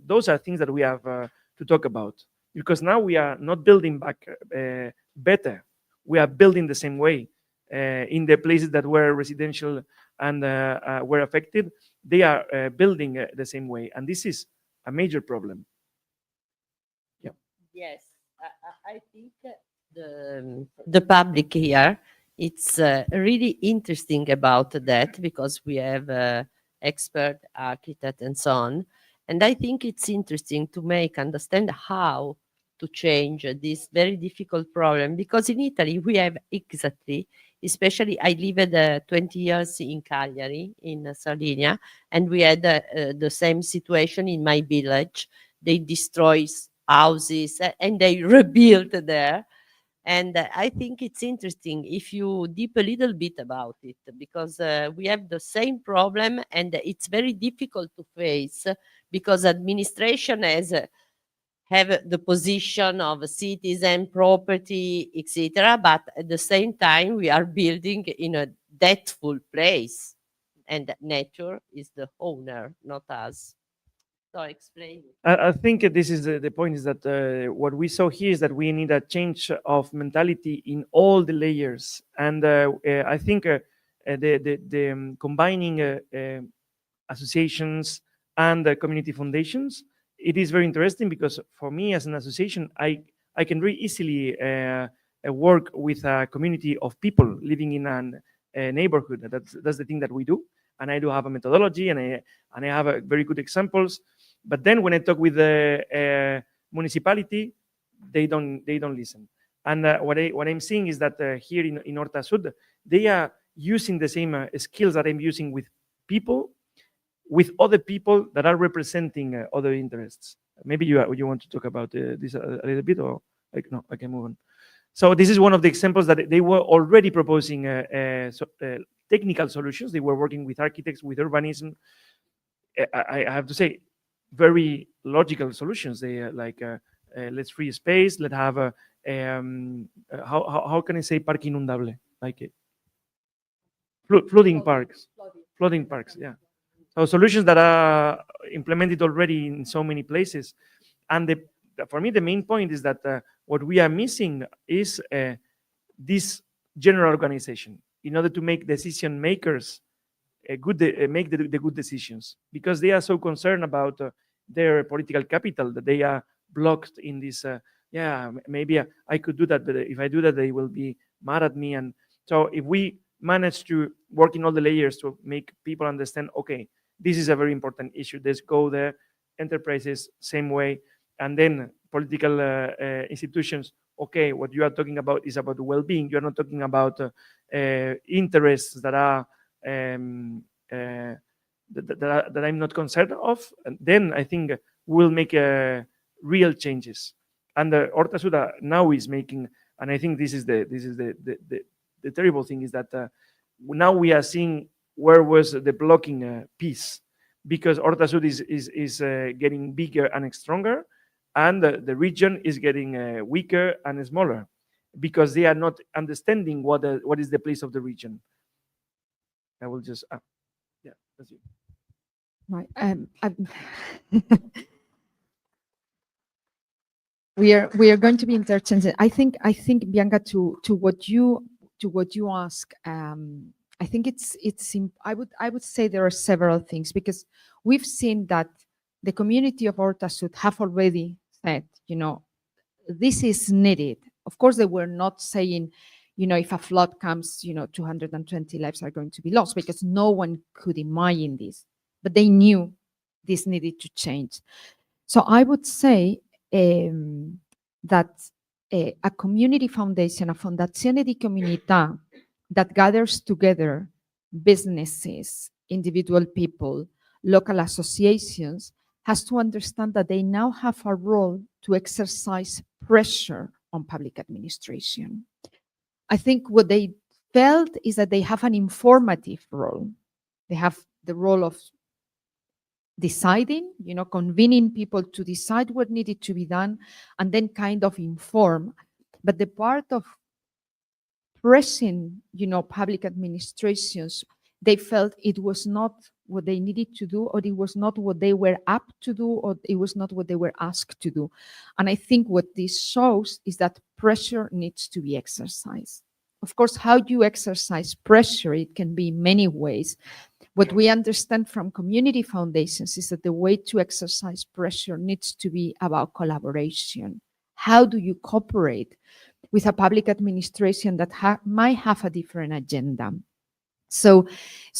those are things that we have to talk about, because now we are not building back better. We are building the same way. In the places that were residential and were affected, they are building the same way. And this is a major problem. Yeah. Yes, I think the public here, it's really interesting about that, because we have expert, architect, and so on. And I think it's interesting to understand how to change this very difficult problem, because in Italy we have exactly, especially I lived 20 years in Cagliari, in Sardinia, and we had the same situation in my village. They destroy houses and they rebuild there. And I think it's interesting if you deep a little bit about it, because we have the same problem, and it's very difficult to face, because administration have the position of citizen, property, etc. But at the same time, we are building in a deathful place. and that nature is the owner, not us. So explain. I think this is the point is that what we saw here is that we need a change of mentality in all the layers. And I think the combining associations and community foundations, it is very interesting because for me as an association, I can very easily work with a community of people living in a neighborhood. That's the thing that we do. And I do have a methodology and I have very good examples. But then when I talk with the municipality, they don't listen. And what I'm seeing is that here in Horta Sud, they are using the same skills that I'm using with people, with other people that are representing other interests. Maybe you want to talk about this a little bit, or like no, I can move on. So this is one of the examples that they were already proposing technical solutions. They were working with architects, with urbanism. I have to say, very logical solutions. They let's free space. Let's have how can I say parque inundable, like flooding parks, flooding parks. Yeah. So solutions that are implemented already in so many places. And for me, the main point is that what we are missing is this general organization in order to make decision makers make the good decisions, because they are so concerned about their political capital that they are blocked in this. Maybe I could do that, but if I do that, they will be mad at me. And so if we manage to work in all the layers to make people understand, okay, this is a very important issue. Let's go there. Enterprises, same way. And then political institutions, okay, what you are talking about is about well-being. You're not talking about interests that are that I'm not concerned of. And then I think we'll make real changes. And Horta Sud now is making, and I think this is the terrible thing is that now we are seeing where was the blocking piece, because Horta Sud is getting bigger and stronger, and the region is getting weaker and smaller because they are not understanding what is the place of the region. I will just yeah, that's it. Right. We are going to be interchanging. I think Bianca, to what you ask. I think I would say there are several things, because we've seen that the community of Horta Sud have already said, this is needed. Of course, they were not saying, if a flood comes, 220 lives are going to be lost, because no one could imagine this, but they knew this needed to change. So I would say that a community foundation, a Fondazione di Comunità, that gathers together businesses, individual people, local associations, has to understand that they now have a role to exercise pressure on public administration. I think what they felt is that they have an informative role. They have the role of deciding, convening people to decide what needed to be done, and then kind of inform. But the part of pressing, public administrations, they felt it was not what they needed to do, or it was not what they were apt to do, or it was not what they were asked to do. And I think what this shows is that pressure needs to be exercised. Of course, how you exercise pressure, it can be many ways. What we understand from community foundations is that the way to exercise pressure needs to be about collaboration. How do you cooperate with a public administration that might have a different agenda? So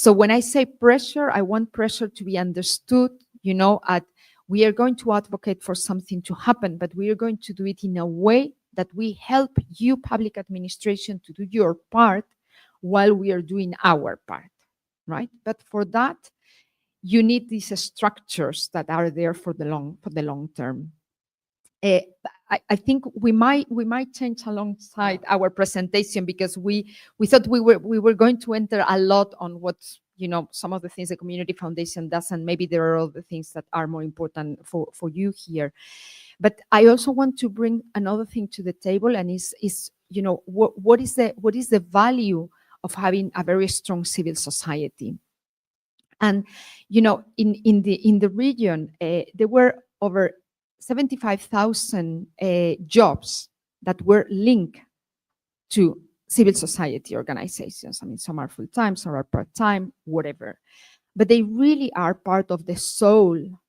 when I say pressure, I want pressure to be understood, we are going to advocate for something to happen, but we are going to do it in a way that we help you, public administration, to do your part while we are doing our part, right? But for that, you need these structures that are there for the long term. I think we might change alongside our presentation, because we thought we were going to enter a lot on what some of the things the community foundation does, and maybe there are other things that are more important for you here. But I also want to bring another thing to the table, and is what is the value of having a very strong civil society? And in the region, there were over 75,000 jobs that were linked to civil society organizations. I mean, some are full-time, some are part-time, whatever. But they really are part of the soul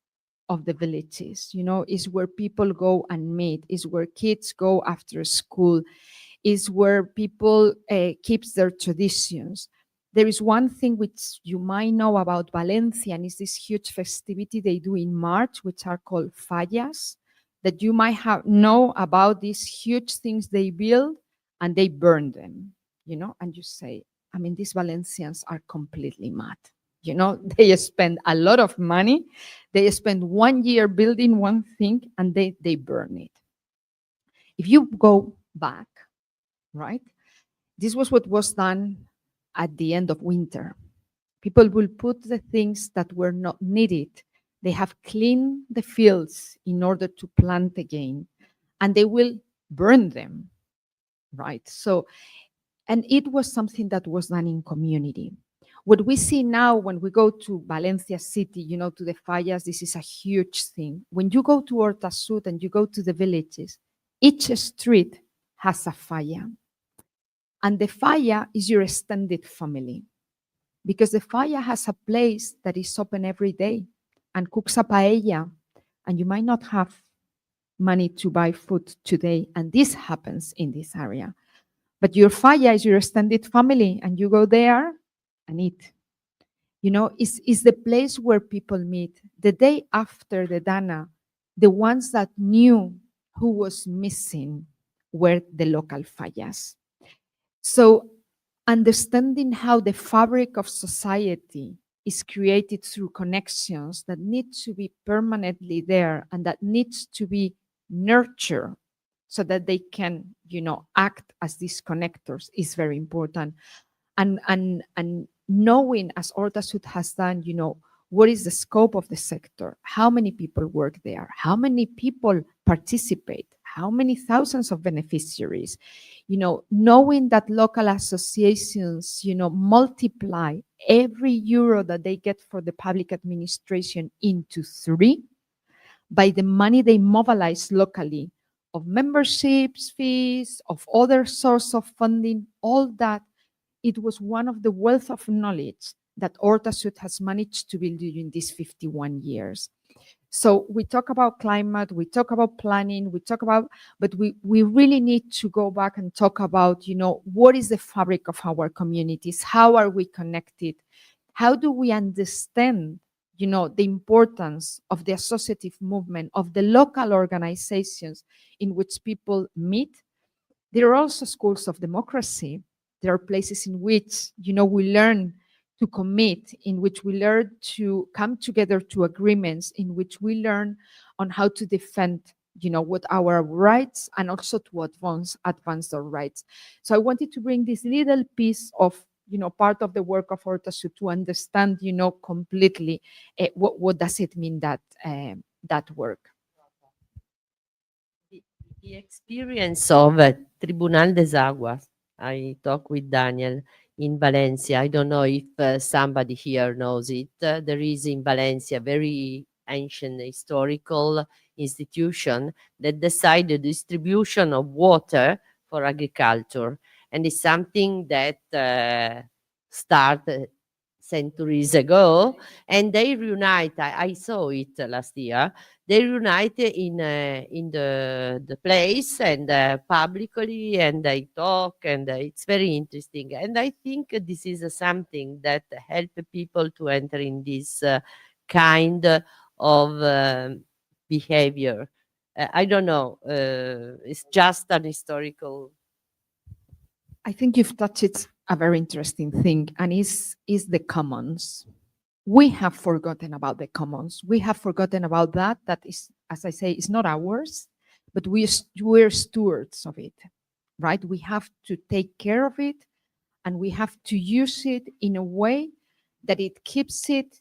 of the villages, is where people go and meet, is where kids go after school, is where people keeps their traditions. There is one thing which you might know about Valencia, and it's this huge festivity they do in March, which are called fallas, that you might know about these huge things they build and they burn them, and you say, I mean, these Valencians are completely mad. They spend a lot of money. They spend 1 year building one thing and they burn it. If you go back, right, this was what was done at the end of winter. People will put the things that were not needed. They have cleaned the fields in order to plant again, and they will burn them, right? So, and it was something that was done in community. What we see now when we go to Valencia city, to the fallas, this is a huge thing. When you go to Horta Sud and you go to the villages, each street has a falla. And the falla is your extended family, because the falla has a place that is open every day and cooks a paella, and you might not have money to buy food today, and this happens in this area. But your falla is your extended family, and you go there and eat. It's the place where people meet. The day after the Dana, the ones that knew who was missing were the local fallas. So understanding how the fabric of society is created through connections that need to be permanently there and that needs to be nurtured so that they can, act as these connectors is very important. And knowing, as Horta Sud has done, what is the scope of the sector? How many people work there? How many people participate? How many thousands of beneficiaries? Knowing that local associations, multiply every euro that they get for the public administration into 3 by the money they mobilize locally of memberships, fees, of other source of funding, all that. It was one of the wealth of knowledge that Horta Sud has managed to build during these 51 years. So we talk about climate, we talk about planning, but we really need to go back and talk about, what is the fabric of our communities? How are we connected? How do we understand, the importance of the associative movement, of the local organizations in which people meet? There are also schools of democracy. There are places in which, we learn to commit, in which we learn to come together to agreements, in which we learn on how to defend, what our rights and also to advance our rights. So I wanted to bring this little piece of, part of the work of Horta Sud to understand, completely what does it mean that work. The experience of Tribunal des Aguas, I talked with Daniel in Valencia. I don't know if somebody here knows it. There is in Valencia a very ancient historical institution that decide the distribution of water for agriculture. And it's something that started centuries ago, and they reunite. I saw it last year. They reunite in the place and publicly, and they talk, and it's very interesting. And I think this is something that help people to enter in this kind of behavior. I don't know. It's just an historical. I think you've touched a very interesting thing, and is the commons. We have forgotten about the commons. We have forgotten about that. That is, as I say, is not ours, but we're stewards of it, right? We have to take care of it, and we have to use it in a way that it keeps it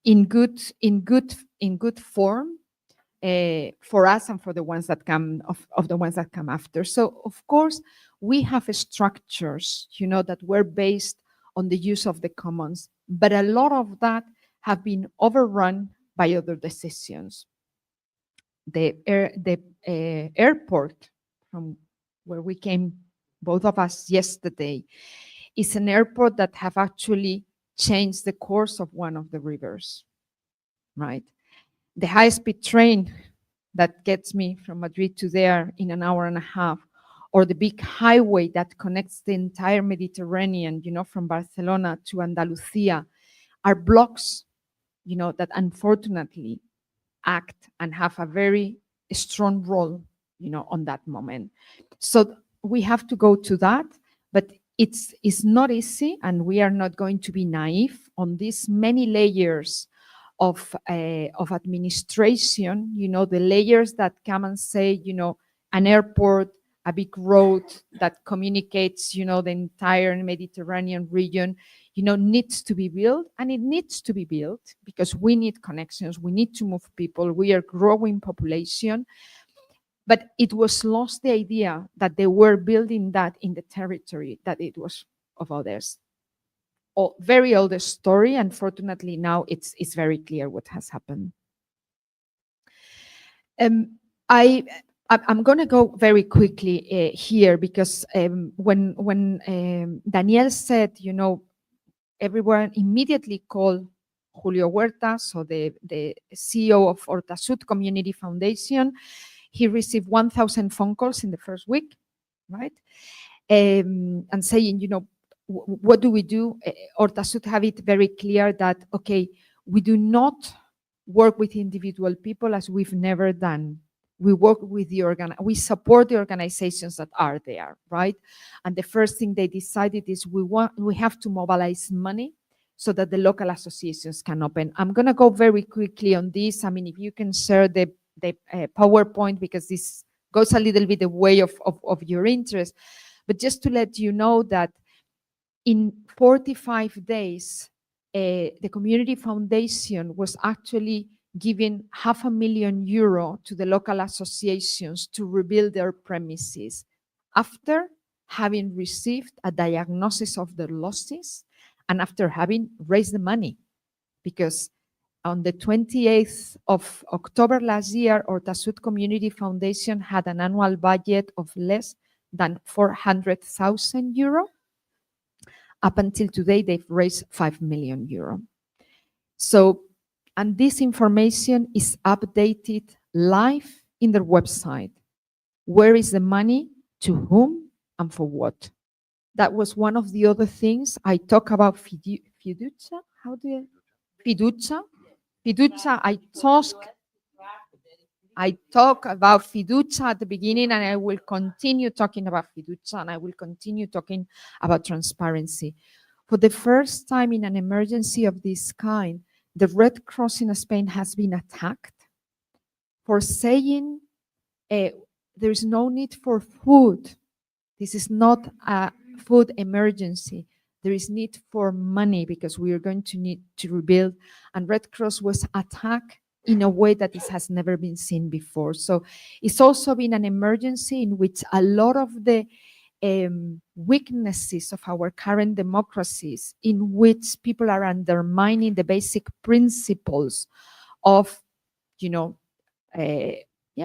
in good form for us and for the ones that come of the ones that come after. So of course we have structures, that were based on the use of the commons, but a lot of that have been overrun by other decisions. The airport from where we came, both of us yesterday, is an airport that have actually changed the course of one of the rivers, right? The high-speed train that gets me from Madrid to there in an hour and a half, or the big highway that connects the entire Mediterranean, from Barcelona to Andalusia, are blocks, that unfortunately act and have a very strong role, on that moment. So we have to go to that, but it's not easy, and we are not going to be naive on these many layers of administration, the layers that come and say, an airport, a big road that communicates, the entire Mediterranean region, needs to be built, and it needs to be built because we need connections, we need to move people, we are growing population. But it was lost the idea that they were building that in the territory, that it was of others. Very old story. Unfortunately, now it's very clear what has happened. I'm going to go very quickly here because when Daniel said, everyone immediately called Julio Huerta, so the CEO of Hortasud Community Foundation. He received 1,000 phone calls in the first week, right? And saying, what do we do? Hortasud have it very clear that, okay, we do not work with individual people as we've never done. We work with we support the organizations that are there, right? And the first thing they decided is we have to mobilize money so that the local associations can open. I'm going to go very quickly on this. I mean, if you can share the PowerPoint, because this goes a little bit the way of your interest. But just to let you know that in 45 days, the Community Foundation was actually giving €500,000 to the local associations to rebuild their premises after having received a diagnosis of their losses and after having raised the money. Because on the 28th of October last year, Hortasud Community Foundation had an annual budget of less than €400,000. Up until today, they've raised €5 million. So, and this information is updated live in their website. Where is the money, to whom, and for what? That was one of the other things. I talk about fiducia. How do you? Fiducia. Fiducia, I talk about fiducia at the beginning, and I will continue talking about fiducia, and I will continue talking about transparency. For the first time in an emergency of this kind, the Red Cross in Spain has been attacked for saying there is no need for food. This is not a food emergency. There is need for money because we are going to need to rebuild. And Red Cross was attacked in a way that this has never been seen before. So it's also been an emergency in which a lot of the weaknesses of our current democracies, in which people are undermining the basic principles of,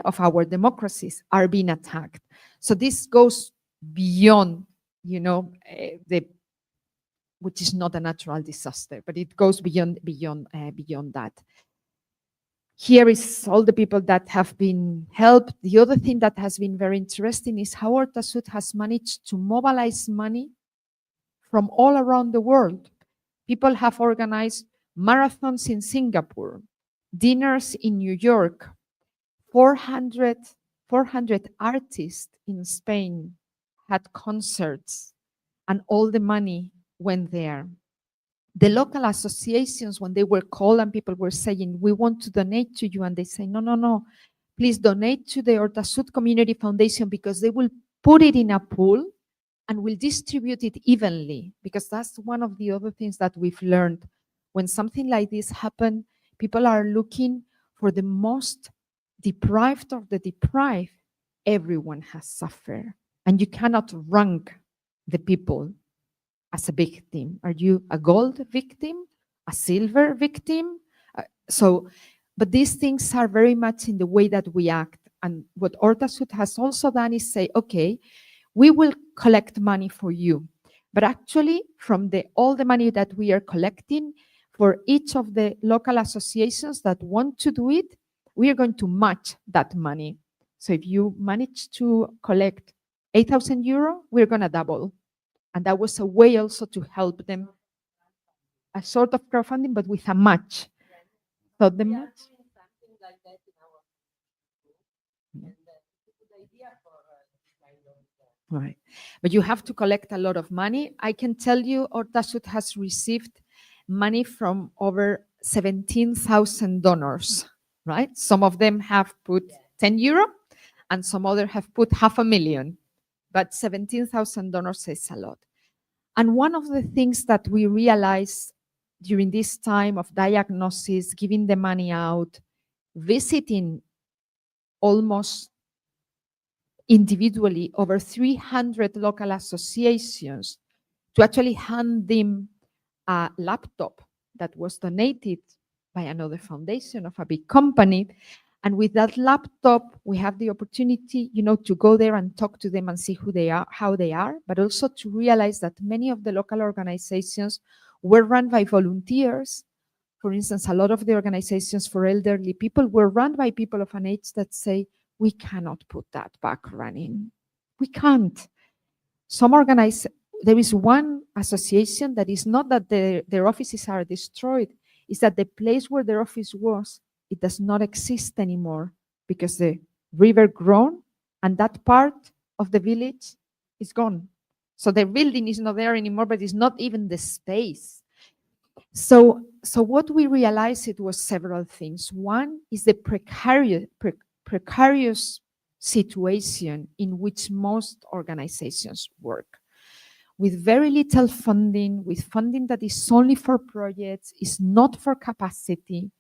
of our democracies, are being attacked. So this goes beyond, which is not a natural disaster, but it goes beyond that. Here is all the people that have been helped. The other thing that has been very interesting is how Hortasud has managed to mobilize money from all around the world. People have organized marathons in Singapore, dinners in New York, 400 artists in Spain had concerts, and all the money went there. The local associations, when they were called and people were saying, we want to donate to you, and they say, no, please donate to the Hortasud Community Foundation, because they will put it in a pool and will distribute it evenly, because that's one of the other things that we've learned. When something like this happens, people are looking for the most deprived of the deprived. Everyone has suffered, and you cannot rank the people as a victim. Are you a gold victim, a silver victim, So, but these things are very much in the way that we act. And what Hortasud has also done is say, okay, we will collect money for you. But actually, from all the money that we are collecting, for each of the local associations that want to do it, we are going to match that money. So if you manage to collect 8,000 euro, we're going to double. And that was a way also to help them, a sort of crowdfunding, but with a match. So the match. Right. But you have to collect a lot of money. I can tell you Hortasud has received money from over 17,000 donors, right? Some of them have put 10 euro and some others have put 500,000, but 17,000 donors is a lot. And one of the things that we realized during this time of diagnosis, giving the money out, visiting almost individually over 300 local associations to actually hand them a laptop that was donated by another foundation of a big company. And with that laptop, we have the opportunity, to go there and talk to them and see who they are, how they are, but also to realize that many of the local organizations were run by volunteers. For instance, a lot of the organizations for elderly people were run by people of an age that say, we cannot put that back running. We can't. There is one association that is not that their offices are destroyed, it's that the place where their office was, it does not exist anymore because the river grown and that part of the village is gone. So the building is not there anymore, but it's not even the space. So what we realized, it was several things. One is the precarious situation in which most organizations work, with very little funding, with funding that is only for projects, is not for capacity,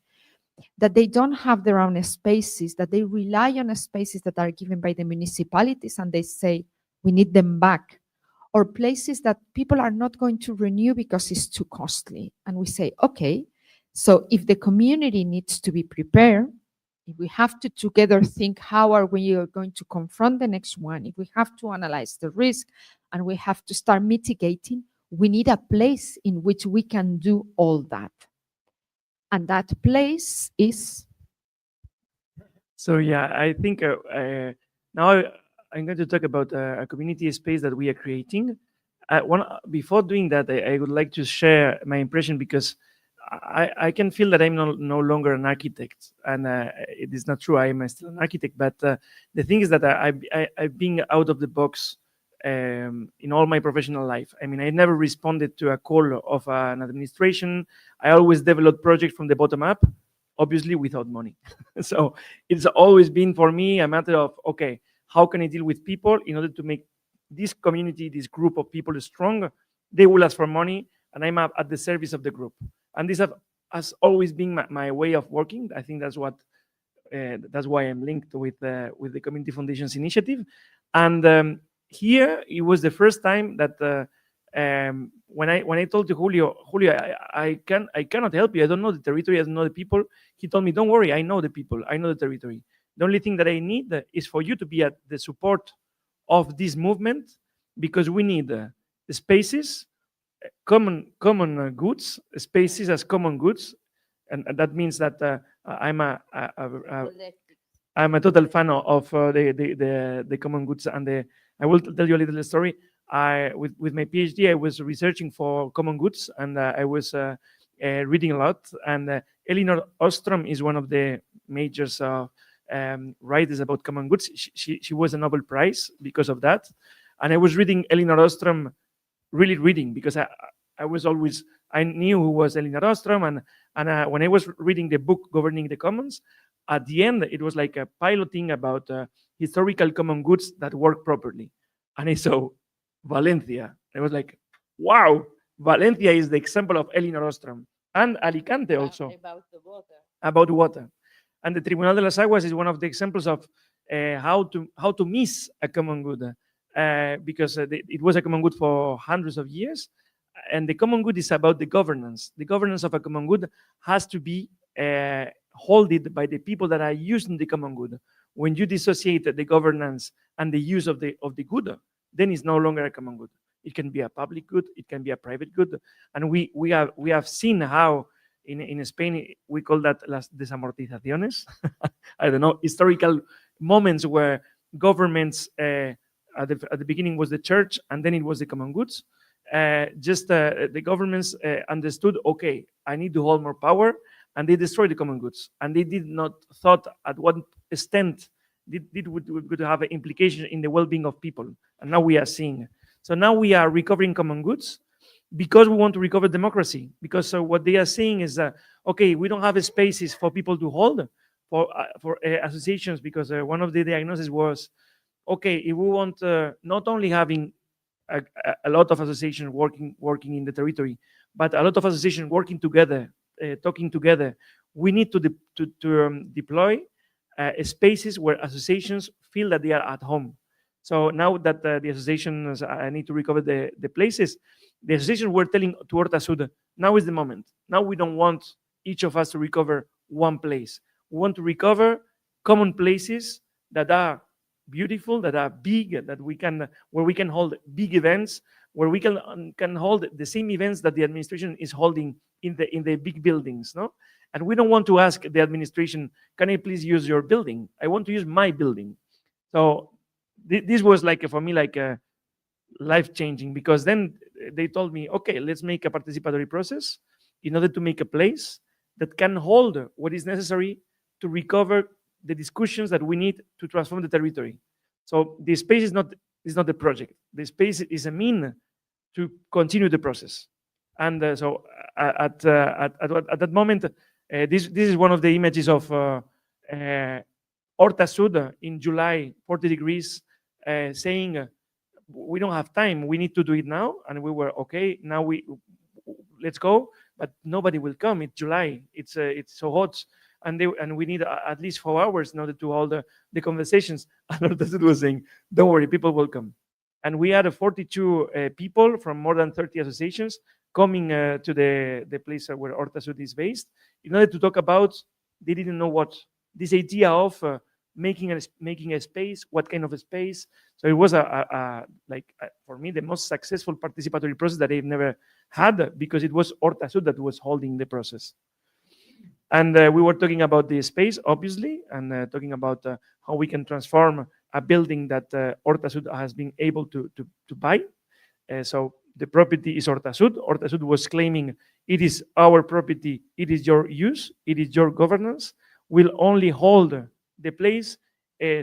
that they don't have their own spaces, that they rely on spaces that are given by the municipalities and they say, we need them back, or places that people are not going to renew because it's too costly. And we say, okay, so if the community needs to be prepared, if we have to together think how are we going to confront the next one, if we have to analyze the risk and we have to start mitigating, we need a place in which we can do all that. And that place is... So yeah, I think now I'm going to talk about a community space that we are creating. Before doing that, I would like to share my impression, because I can feel that I'm no longer an architect, and it is not true. I am still an architect, but the thing is that I've been out of the box in all my professional life. I mean, I never responded to a call of an administration. I always developed projects from the bottom up, obviously without money. So it's always been for me a matter of, okay, how can I deal with people in order to make this community, this group of people strong? They will ask for money, and I'm at the service of the group. And this has always been my way of working. I think that's why I'm linked with the Community Foundations Initiative. And here it was the first time that when I told to Julio, I cannot help you. I don't know the territory. I don't know the people. He told me, don't worry, I know the people. I know the territory. The only thing that I need is for you to be at the support of this movement, because we need the spaces, common goods, spaces as common goods, and that means that I'm a total fan of the common goods. And I will tell you a little story. With my PhD, I was researching for common goods, and I was reading a lot. And Elinor Ostrom is one of the major writers about common goods. She was a Nobel Prize because of that. And I was reading Elinor Ostrom, really reading, because I knew who was Elinor Ostrom. And when I was reading the book Governing the Commons, at the end, it was like a piloting about historical common goods that work properly. And I saw Valencia. I was like, wow, Valencia is the example of Elinor Ostrom. And Alicante also. About water. And the Tribunal de las Aguas is one of the examples of how to miss a common good, because it was a common good for hundreds of years. And the common good is about the governance. The governance of a common good has to be holded by the people that are using the common good. When you dissociate the governance and the use of the good, then it's no longer a common good. It can be a public good, it can be a private good, and we have seen how in Spain we call that las desamortizaciones. I don't know, historical moments where governments at the beginning was the church and then it was the common goods. The governments understood, okay, I need to hold more power, and they destroyed the common goods, and they did not thought at what extent it would have an implication in the well-being of people. And now we are seeing. So now we are recovering common goods because we want to recover democracy. Because what they are saying is that, okay, we don't have spaces for people to hold for associations, because one of the diagnoses was, okay, if we want not only having a lot of associations working in the territory, but a lot of associations working together, talking together, we need to deploy spaces where associations feel that they are at home. So now that the associations need to recover the places, the associations were telling to Horta Sud, now is the moment. Now we don't want each of us to recover one place. We want to recover common places that are beautiful, that are big, that where we can hold big events, where we can hold the same events that the administration is holding in the big buildings, no? And we don't want to ask the administration, can I please use your building? I want to use my building. So this was for me life-changing, because then they told me, okay, let's make a participatory process in order to make a place that can hold what is necessary to recover the discussions that we need to transform the territory. So the space is not the project. The space is a mean to continue the process. And so at that moment, this is one of the images of Horta Sud in July, 40 degrees, saying, we don't have time, we need to do it now. And we were, okay, now let's go, but nobody will come. It's July, it's so hot, and we need at least 4 hours in order to hold the conversations. And Horta Sud was saying, don't worry, people will come. And we had 42 people from more than 30 associations coming to the place where Horta Sud is based in order to talk about, they didn't know what, this idea of making a space, what kind of a space. So it was for me, the most successful participatory process that I've never had, because it was Horta Sud that was holding the process. And we were talking about the space, obviously, and talking about how we can transform a building that Horta Sud has been able to buy. So the property is Horta Sud. Horta Sud was claiming, it is our property, it is your use, it is your governance. We'll only hold the place,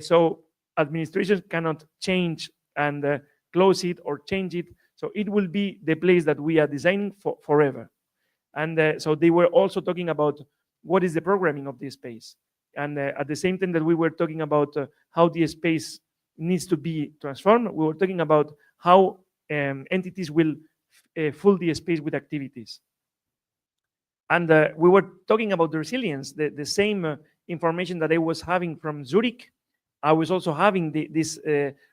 so administration cannot change and close it or change it. So it will be the place that we are designing for forever. And so they were also talking about what is the programming of this space. And at the same time that we were talking about how the space needs to be transformed, we were talking about how entities will fill the space with activities. And we were talking about the resilience, the same information that I was having from Zurich. I was also having this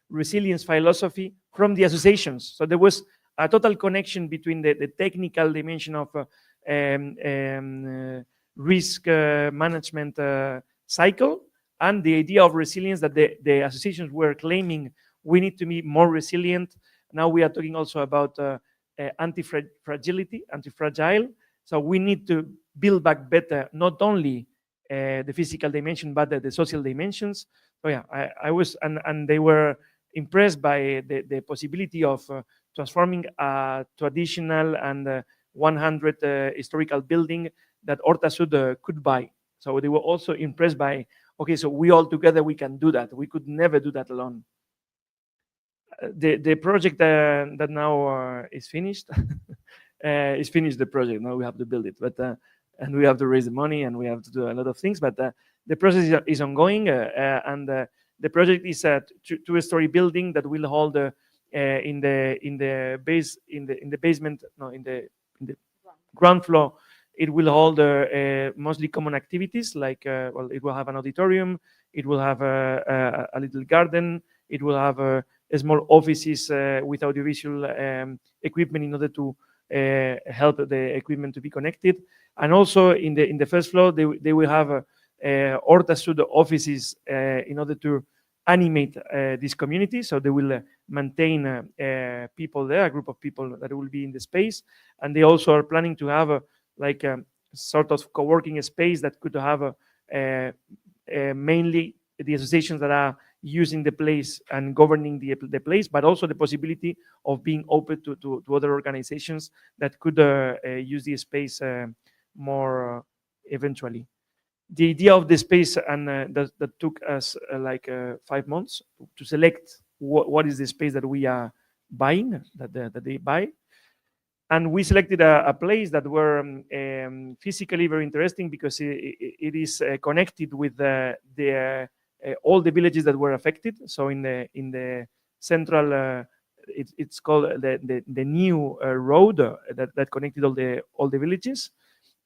resilience philosophy from the associations. So there was a total connection between the technical dimension of risk management cycle and the idea of resilience that the associations were claiming. We need to be more resilient. Now we are talking also about anti-fragility, anti-fragile. So we need to build back better, not only the physical dimension, but the social dimensions. So yeah, I was, and they were impressed by the possibility of transforming a traditional and 100 historical building that Horta Sud could buy. So they were also impressed by, okay, so we all together, we can do that. We could never do that alone. The project that now is finished, is finished the project. Now we have to build it, but and we have to raise the money and we have to do a lot of things, but the process is ongoing, and the project is a two-story building that will hold in the basement, no, in the ground floor. It will hold mostly common activities, like well, it will have an auditorium, it will have a little garden, it will have small offices with audiovisual equipment in order to help the equipment to be connected. And also in the first floor, they will have Horta Sud offices in order to animate this community. So they will maintain people there, a group of people that will be in the space. And they also are planning to have like a sort of co-working space that could have mainly the associations that are using the place and governing the place, but also the possibility of being open to other organizations that could use the space more eventually. The idea of the space and that took us like 5 months to select what is the space that we are buying, that they buy. And we selected a place that were physically very interesting because it is connected with all the villages that were affected. So in the central, it's called the new road that connected all the villages.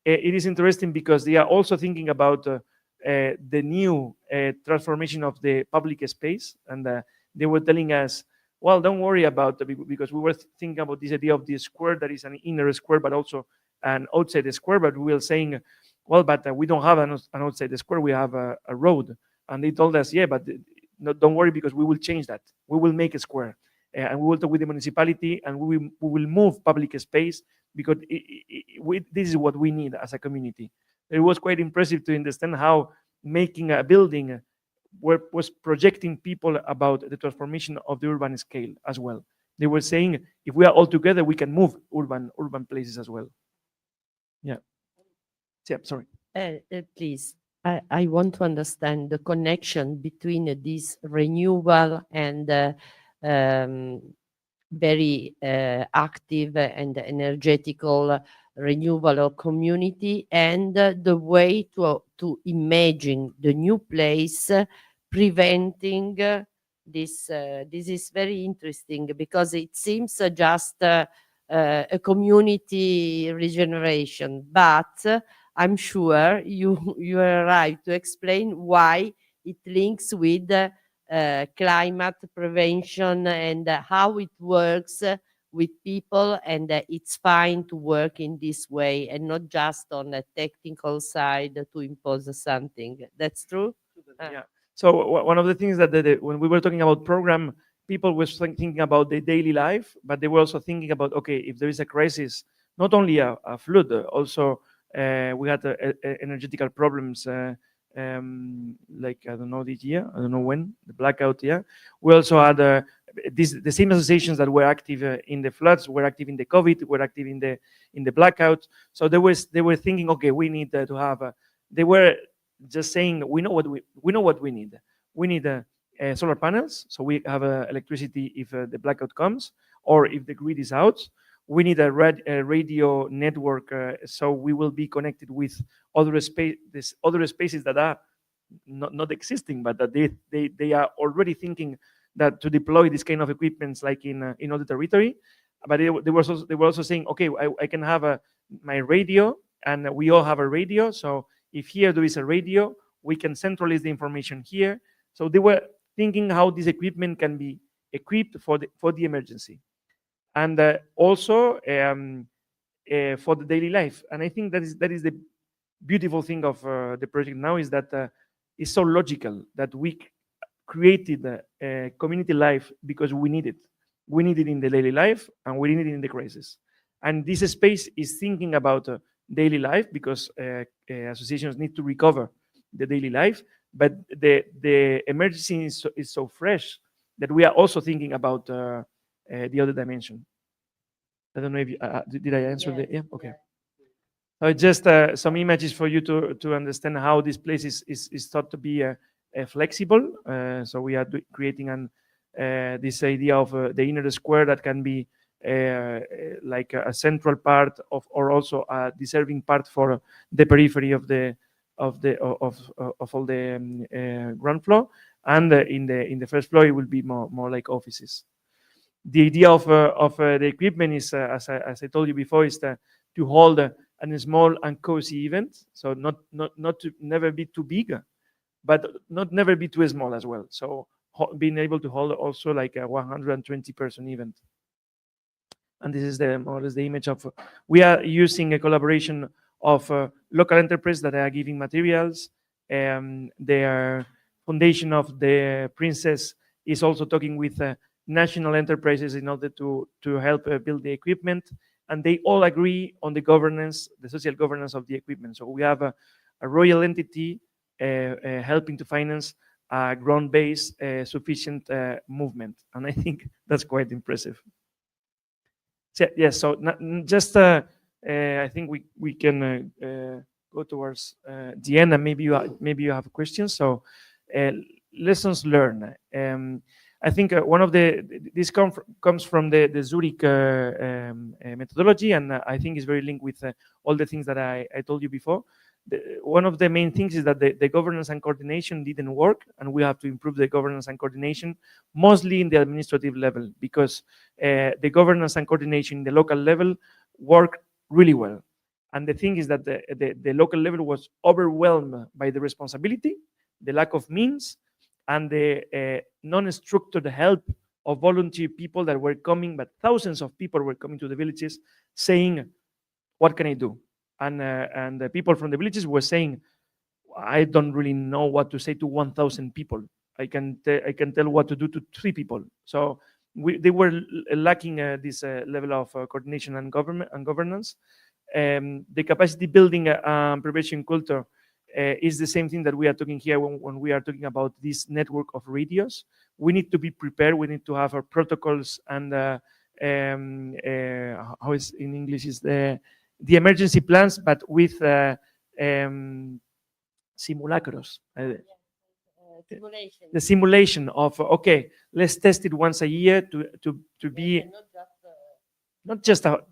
It is interesting because they are also thinking about the new transformation of the public space, and they were telling us, well, don't worry about because we were thinking about this idea of the square that is an inner square, but also an outside square. But we were saying, well, but we don't have an outside square; we have a road. And they told us, yeah, but no, don't worry because we will change that. We will make a square, and we will talk with the municipality, and we will move public space because this is what we need as a community. It was quite impressive to understand how making a building was projecting people about the transformation of the urban scale as well. They were saying, if we are all together, we can move urban places as well. Yeah. Sorry. Please, I want to understand the connection between this renewable and very active and energetical renewable community and the way to imagine the new place preventing this. This is very interesting because it seems just a community regeneration, but I'm sure you arrived to explain why it links with climate prevention and how it works with people, and it's fine to work in this way and not just on a technical side to impose something. That's true? Yeah. So one of the things that when we were talking about program, people were thinking about their daily life, but they were also thinking about, okay, if there is a crisis, not only a flood, also we had energetical problems like, I don't know, this year, I don't know when, the blackout, yeah. We also had the same associations that were active in the floods, were active in the COVID, were active in the blackout. So they were thinking, okay, we need to have, they were just saying, we know what we need. We need solar panels, so we have electricity if the blackout comes, or if the grid is out. We need a radio network, so we will be connected with other spaces that are not existing, but that they are already thinking that to deploy this kind of equipments like in other territory. But they were also saying, okay, I can have my radio, and we all have a radio. So if here there is a radio, we can centralize the information here. So they were thinking how this equipment can be equipped for the emergency. And also for the daily life. And I think that is the beautiful thing of the project now, is that it's so logical that we created a community life because we need it. We need it in the daily life, and we need it in the crisis. And this space is thinking about daily life because associations need to recover the daily life, but the emergency is so fresh that we are also thinking about the other dimension. I don't know if did I answer the yeah? Okay. So just some images for you to understand how this place is thought to be flexible. So we are creating this idea of the inner square that can be like a central part of, or also a deserving part for the periphery of all the ground floor, and in the first floor it will be more like offices. The idea of the equipment is, as I told you before, is to hold a small and cozy event. So not to never be too big, but not never be too small as well. So being able to hold also like a 120-person event. And this is more or less the image of, we are using a collaboration of local enterprises that are giving materials. Their foundation of the princess is also talking with national enterprises in order to help build the equipment. And they all agree on the governance, the social governance of the equipment. So we have a royal entity helping to finance a ground-based sufficient movement. And I think that's quite impressive. So, yes, so I think we can go towards the end, and maybe you have questions. So lessons learned. I think one of this comes from the Zurich methodology, and I think is very linked with all the things that I told you before. One of the main things is that the governance and coordination didn't work, and we have to improve the governance and coordination, mostly in the administrative level, because the governance and coordination in the local level worked really well. And the thing is that the local level was overwhelmed by the responsibility, the lack of means, and the non-structured help of volunteer people that were coming, but thousands of people were coming to the villages saying, what can I do? And the people from the villages were saying, I don't really know what to say to 1,000 people. I can tell what to do to 3 people. So they were lacking this level of coordination and governance. The capacity building prevention culture is the same thing that we are talking here when we are talking about this network of radios. We need to be prepared. We need to have our protocols and how is in English is the emergency plans, but with simulacros. Simulation. The simulation of, okay, let's test it once a year to be not just a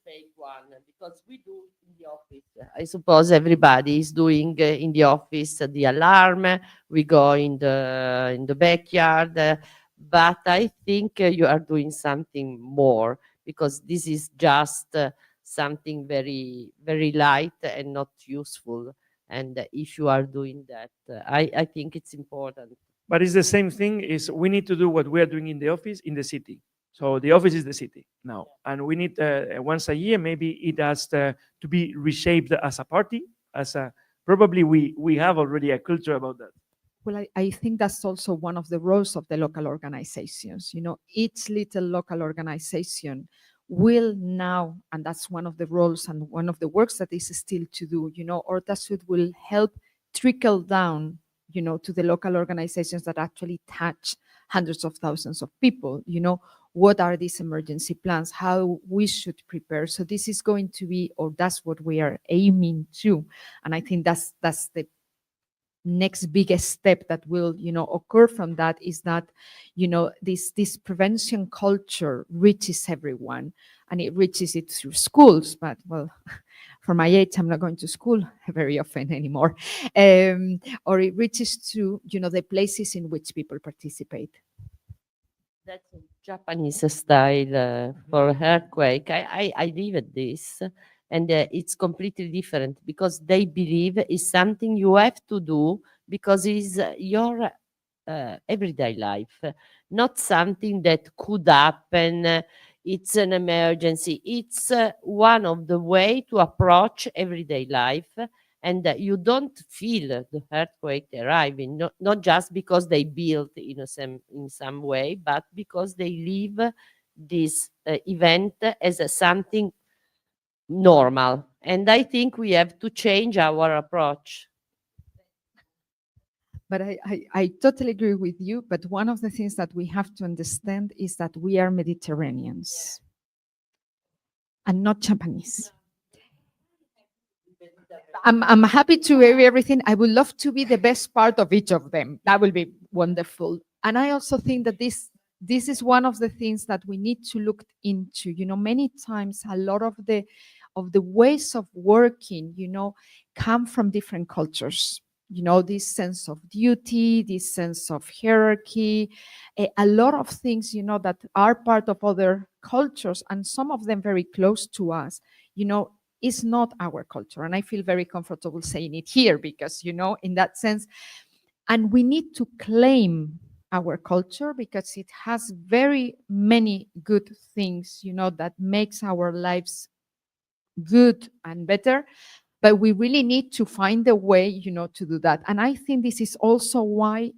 fake one, because we do in the office. I suppose everybody is doing in the office the alarm. We go in the backyard, but I think you are doing something more, because this is just something very, very light and not useful. And if you are doing that, I think it's important. But it's the same thing, is we need to do what we are doing in the office in the city. So the office is the city now. And we need once a year, maybe it has to be reshaped as a party, probably we have already a culture about that. Well, I think that's also one of the roles of the local organizations. Each little local organization will now, and that's one of the roles and one of the works that is still to do, Ortasud will help trickle down, to the local organizations that actually touch hundreds of thousands of people, what are these emergency plans, how we should prepare. So this is going to be, or that's what we are aiming to. And I think that's the next biggest step that will occur from that, is that this prevention culture reaches everyone, and it reaches it through schools. But well, for my age, I'm not going to school very often anymore. Or it reaches to the places in which people participate. That's a Japanese style for earthquake. I live at this, and it's completely different, because they believe it's something you have to do because it's your everyday life, not something that could happen. It's an emergency. It's one of the way to approach everyday life, and you don't feel the earthquake arriving, not just because they built in some way, but because they live this event as something normal. And I think we have to change our approach. But I totally agree with you. But one of the things that we have to understand is that we are Mediterraneans and not Japanese. I'm happy to hear everything. I would love to be the best part of each of them. That will be wonderful. And I also think that this is one of the things that we need to look into. Many times a lot of the ways of working, come from different cultures. This sense of duty, this sense of hierarchy, a lot of things, that are part of other cultures, and some of them very close to us, is not our culture. And I feel very comfortable saying it here because, in that sense, and we need to claim our culture because it has very many good things, that makes our lives good and better. But we really need to find a way, to do that. And I think this is also why,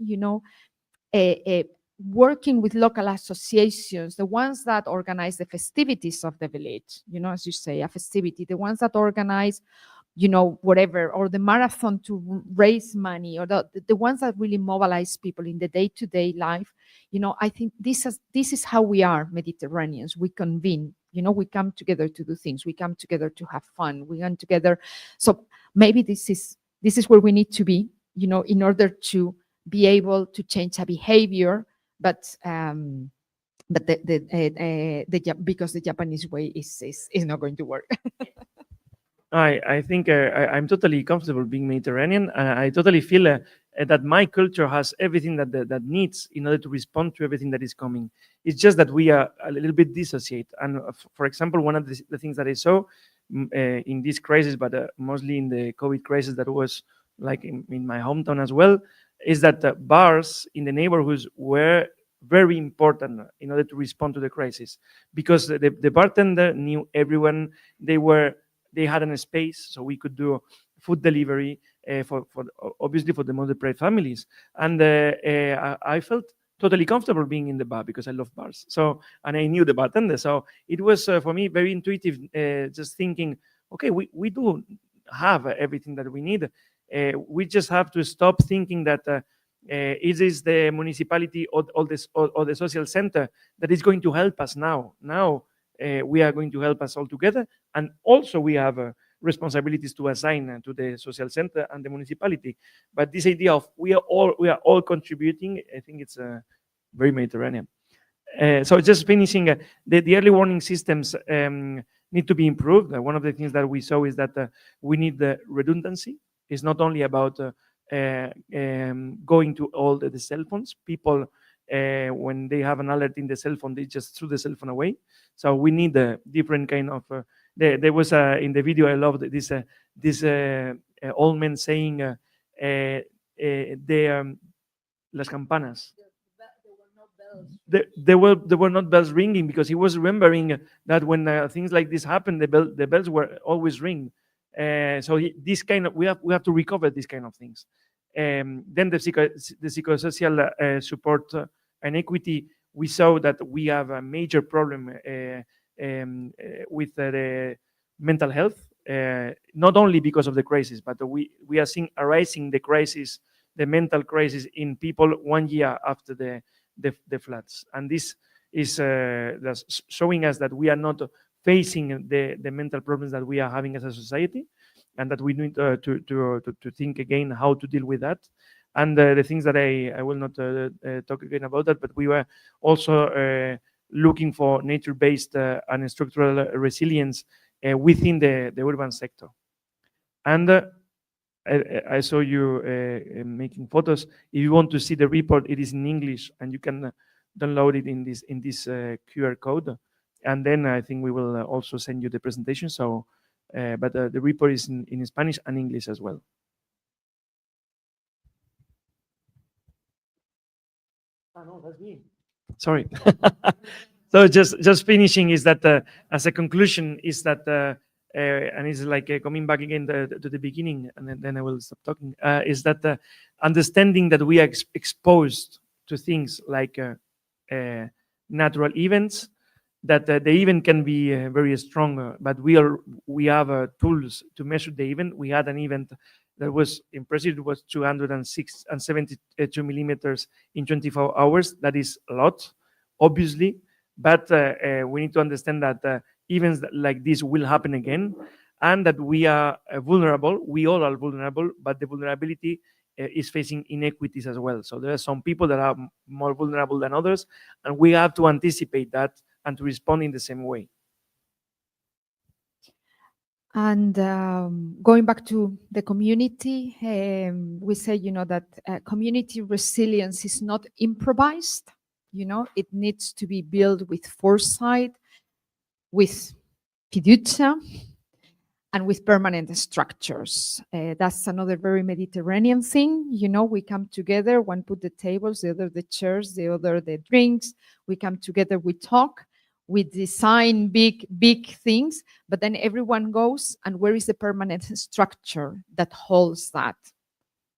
working with local associations, the ones that organize the festivities of the village, as you say, a festivity, the ones that organize, whatever, or the marathon to raise money, or the ones that really mobilize people in the day-to-day life, I think this is how we are Mediterraneans. We convene, we come together to do things. We come together to have fun. We come together. So maybe this is where we need to be, in order to be able to change a behavior, but because the Japanese way is not going to work. I think I'm totally comfortable being Mediterranean. I totally feel that my culture has everything that needs in order to respond to everything that is coming. It's just that we are a little bit dissociate. And for example, one of the things that I saw in this crisis, but mostly in the COVID crisis that was like in my hometown as well, is that bars in the neighborhoods were very important in order to respond to the crisis, because the bartender knew everyone. They had a space, so we could do food delivery for obviously for the more deprived families. And I felt totally comfortable being in the bar because I love bars. So, and I knew the bartender. So it was for me very intuitive, just thinking, okay, we do have everything that we need. We just have to stop thinking that it is the municipality or the social center that is going to help us now. Now we are going to help us all together, and also we have responsibilities to assign to the social center and the municipality. But this idea of we are all contributing, I think it's very Mediterranean. So just finishing, the early warning systems need to be improved. One of the things that we saw is that we need the redundancy. It's not only about going to all the cell phones. People, when they have an alert in the cell phone, they just threw the cell phone away. So we need a different kind of. There was in the video, I loved this old man saying, las campanas. There were not bells ringing, because he was remembering that when things like this happen, the bells were always ring. So this kind of we have to recover these kind of things. Then the psychosocial support and equity, we saw that we have a major problem with the mental health, not only because of the crisis, but we are seeing arising the mental crisis in people 1 year after the floods. And this is showing us that we are not facing the mental problems that we are having as a society, and that we need to think again how to deal with that. And the things that I will not talk again about that, but we were also looking for nature-based and structural resilience within the urban sector. And I saw you making photos. If you want to see the report, it is in English, and you can download it in this QR code. And then I think we will also send you the presentation. So, but the report is in Spanish and English as well. Oh, no, that's me. Sorry. So just finishing is that as a conclusion is that and it's like coming back again to the beginning, and then I will stop talking. Is that understanding that we are exposed to things like natural events, that the event can be very strong, but we have tools to measure the event. We had an event that was impressive. It was 272 millimeters in 24 hours. That is a lot, obviously, but we need to understand that events like this will happen again, and that we are vulnerable. We all are vulnerable, but the vulnerability is facing inequities as well. So there are some people that are more vulnerable than others, and we have to anticipate that and to respond in the same way. And going back to the community, we say, that community resilience is not improvised. It needs to be built with foresight, with fiducia, and with permanent structures. That's another very Mediterranean thing. You know, we come together, one put the tables, the other the chairs, the other the drinks. We come together, we talk, we design big things, but then everyone goes, and where is the permanent structure that holds that?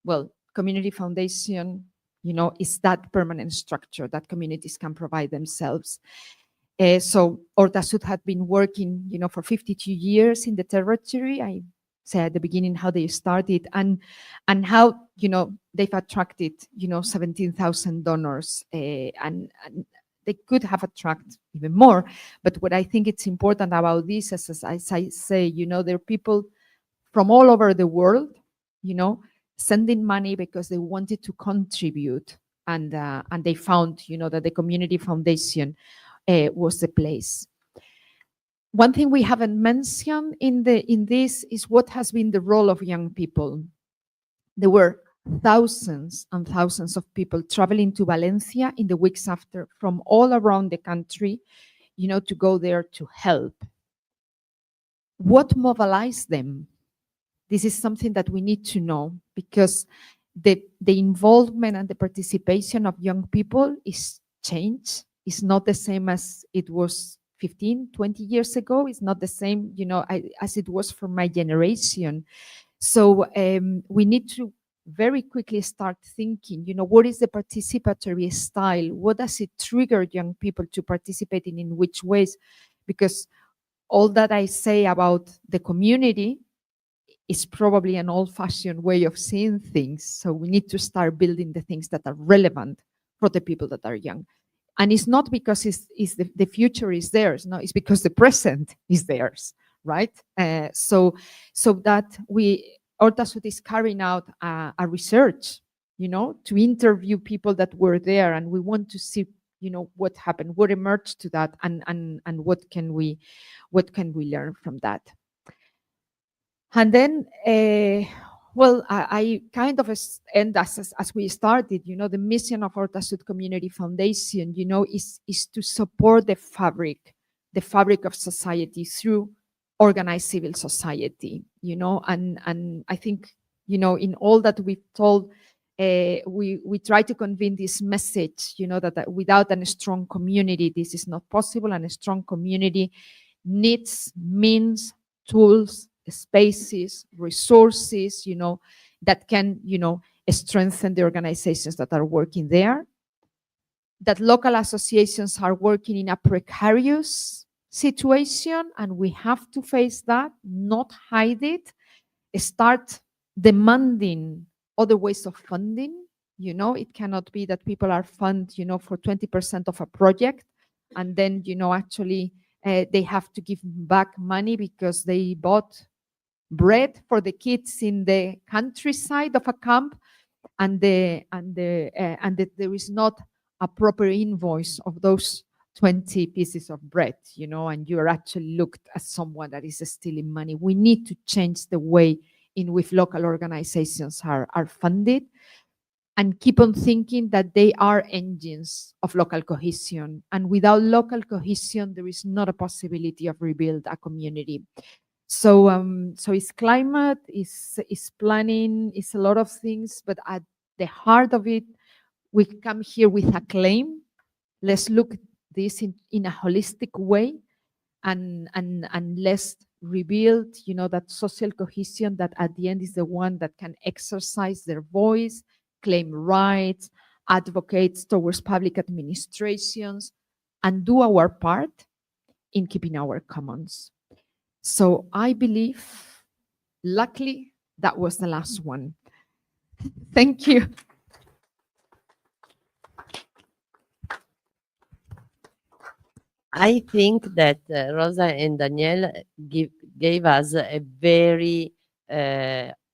Well, community foundation, you know, is that permanent structure that communities can provide themselves. So Horta Sud had been working, you know, for 52 years in the territory. I said at the beginning how they started and how, you know, they've attracted, you know, 17,000 donors, and they could have attracted even more. But what I think it's important about this is, as I say, you know, there are people from all over the world, you know, sending money because they wanted to contribute, and they found, you know, that the community foundation was the place. One thing we haven't mentioned in this is what has been the role of young people. There were thousands and thousands of people traveling to Valencia in the weeks after from all around the country, you know, to go there to help. What mobilized them? This is something that we need to know, because the involvement and the participation of young people is changed. It's not the same as it was 15, 20 years ago. It's not the same, you know, as it was for my generation. So we need to very quickly start thinking, you know, what is the participatory style? What does it trigger young people to participate in which ways? Because all that I say about the community is probably an old-fashioned way of seeing things. So we need to start building the things that are relevant for the people that are young. And it's not because the future is theirs. No, it's because the present is theirs, right? So that Horta Sud is carrying out a research, you know, to interview people that were there, and we want to see, you know, what happened, what emerged to that, and what can we learn from that. And then, well, I kind of end as we started, you know, the mission of Horta Sud Community Foundation, you know, is to support the fabric of society through organized civil society, you know, and I think, you know, in all that we've told, we try to convey this message, you know, that without a strong community, this is not possible, and a strong community needs means, tools, spaces, resources, you know, that can, you know, strengthen the organizations that are working there. That local associations are working in a precarious situation, and we have to face that, not hide it, start demanding other ways of funding. You know, it cannot be that people are funded, you know, for 20% of a project, and then, you know, actually they have to give back money because they bought bread for the kids in the countryside of a camp, and there is not a proper invoice of those 20 pieces of bread, you know, and you're actually looked as someone that is stealing money. We need to change the way in which local organizations are funded, and keep on thinking that they are engines of local cohesion. And without local cohesion, there is not a possibility of rebuild a community. So it's climate, it's planning, it's a lot of things, but at the heart of it, we come here with a claim. Let's look at this in a holistic way, and let's rebuild, you know, that social cohesion that at the end is the one that can exercise their voice, claim rights, advocate towards public administrations, and do our part in keeping our commons. So I believe, luckily, that was the last one. Thank you. I think that Rosa and Danielle gave us a very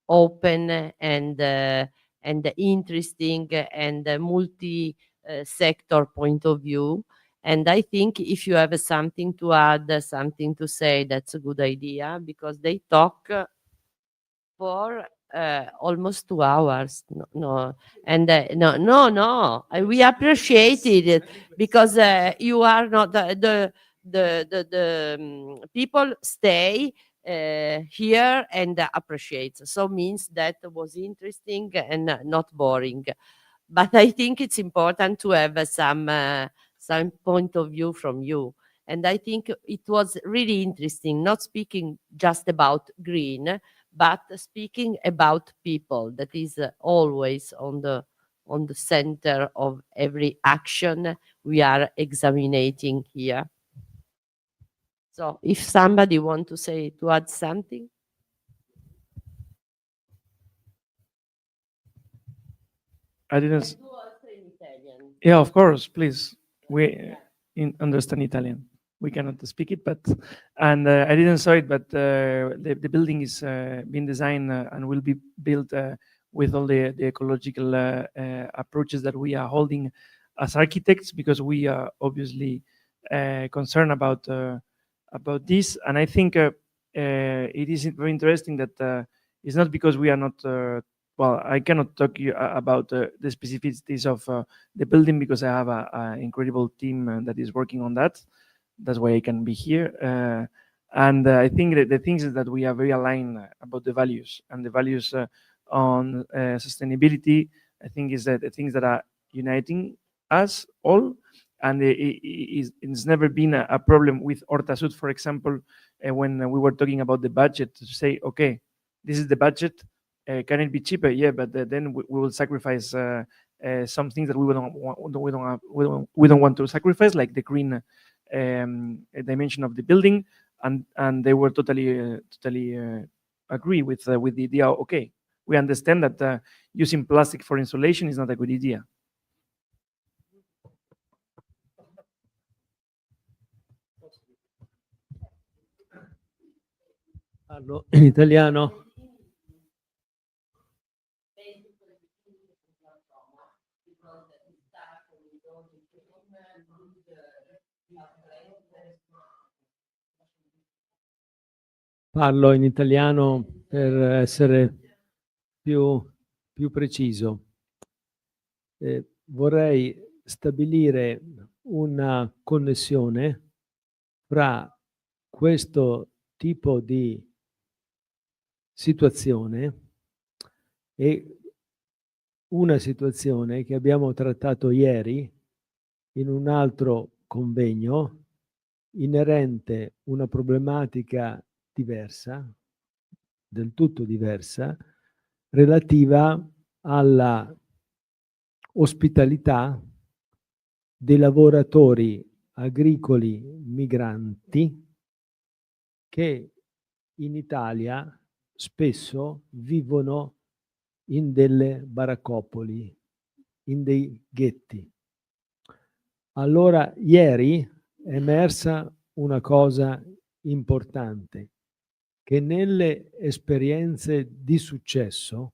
open and interesting and multi-sector point of view. And I think if you have something to add, something to say, that's a good idea, because they talk for almost 2 hours. No, we appreciated it, because you are not the people stay hear and appreciate. So means that was interesting and not boring. But I think it's important to have some point of view from you. And I think it was really interesting, not speaking just about green, but speaking about people. That is always on the center of every action we are examining here. So if somebody want to add something. I didn't. Do also in Italian. Yeah, of course, please. We understand Italian. We cannot speak it, but I didn't saw it, but the building is being designed and will be built with all the ecological approaches that we are holding as architects, because we are obviously concerned about this. And I think it is very interesting that it's not because we are not. Well, I cannot talk you about the specificities of the building, because I have an incredible team that is working on that. That's why I can be here. And I think that the things that we are very aligned about the values, and the values on sustainability, I think is that the things that are uniting us all. And it's never been a problem with Horta Sud, for example, when we were talking about the budget, to say, okay, this is the budget. Can it be cheaper? Yeah, but then we will sacrifice some things that we don't want to sacrifice, like the green dimension of the building, and they were totally agree with the idea. Okay, we understand that using plastic for insulation is not a good idea. Parlo in italiano. Parlo in italiano per essere più preciso. Vorrei stabilire una connessione fra questo tipo di situazione e una situazione che abbiamo trattato ieri in un altro convegno inerente una problematica diversa, del tutto diversa, relativa alla ospitalità dei lavoratori agricoli migranti che in Italia spesso vivono in delle baraccopoli, in dei ghetti. Allora, ieri è emersa una cosa importante, che nelle esperienze di successo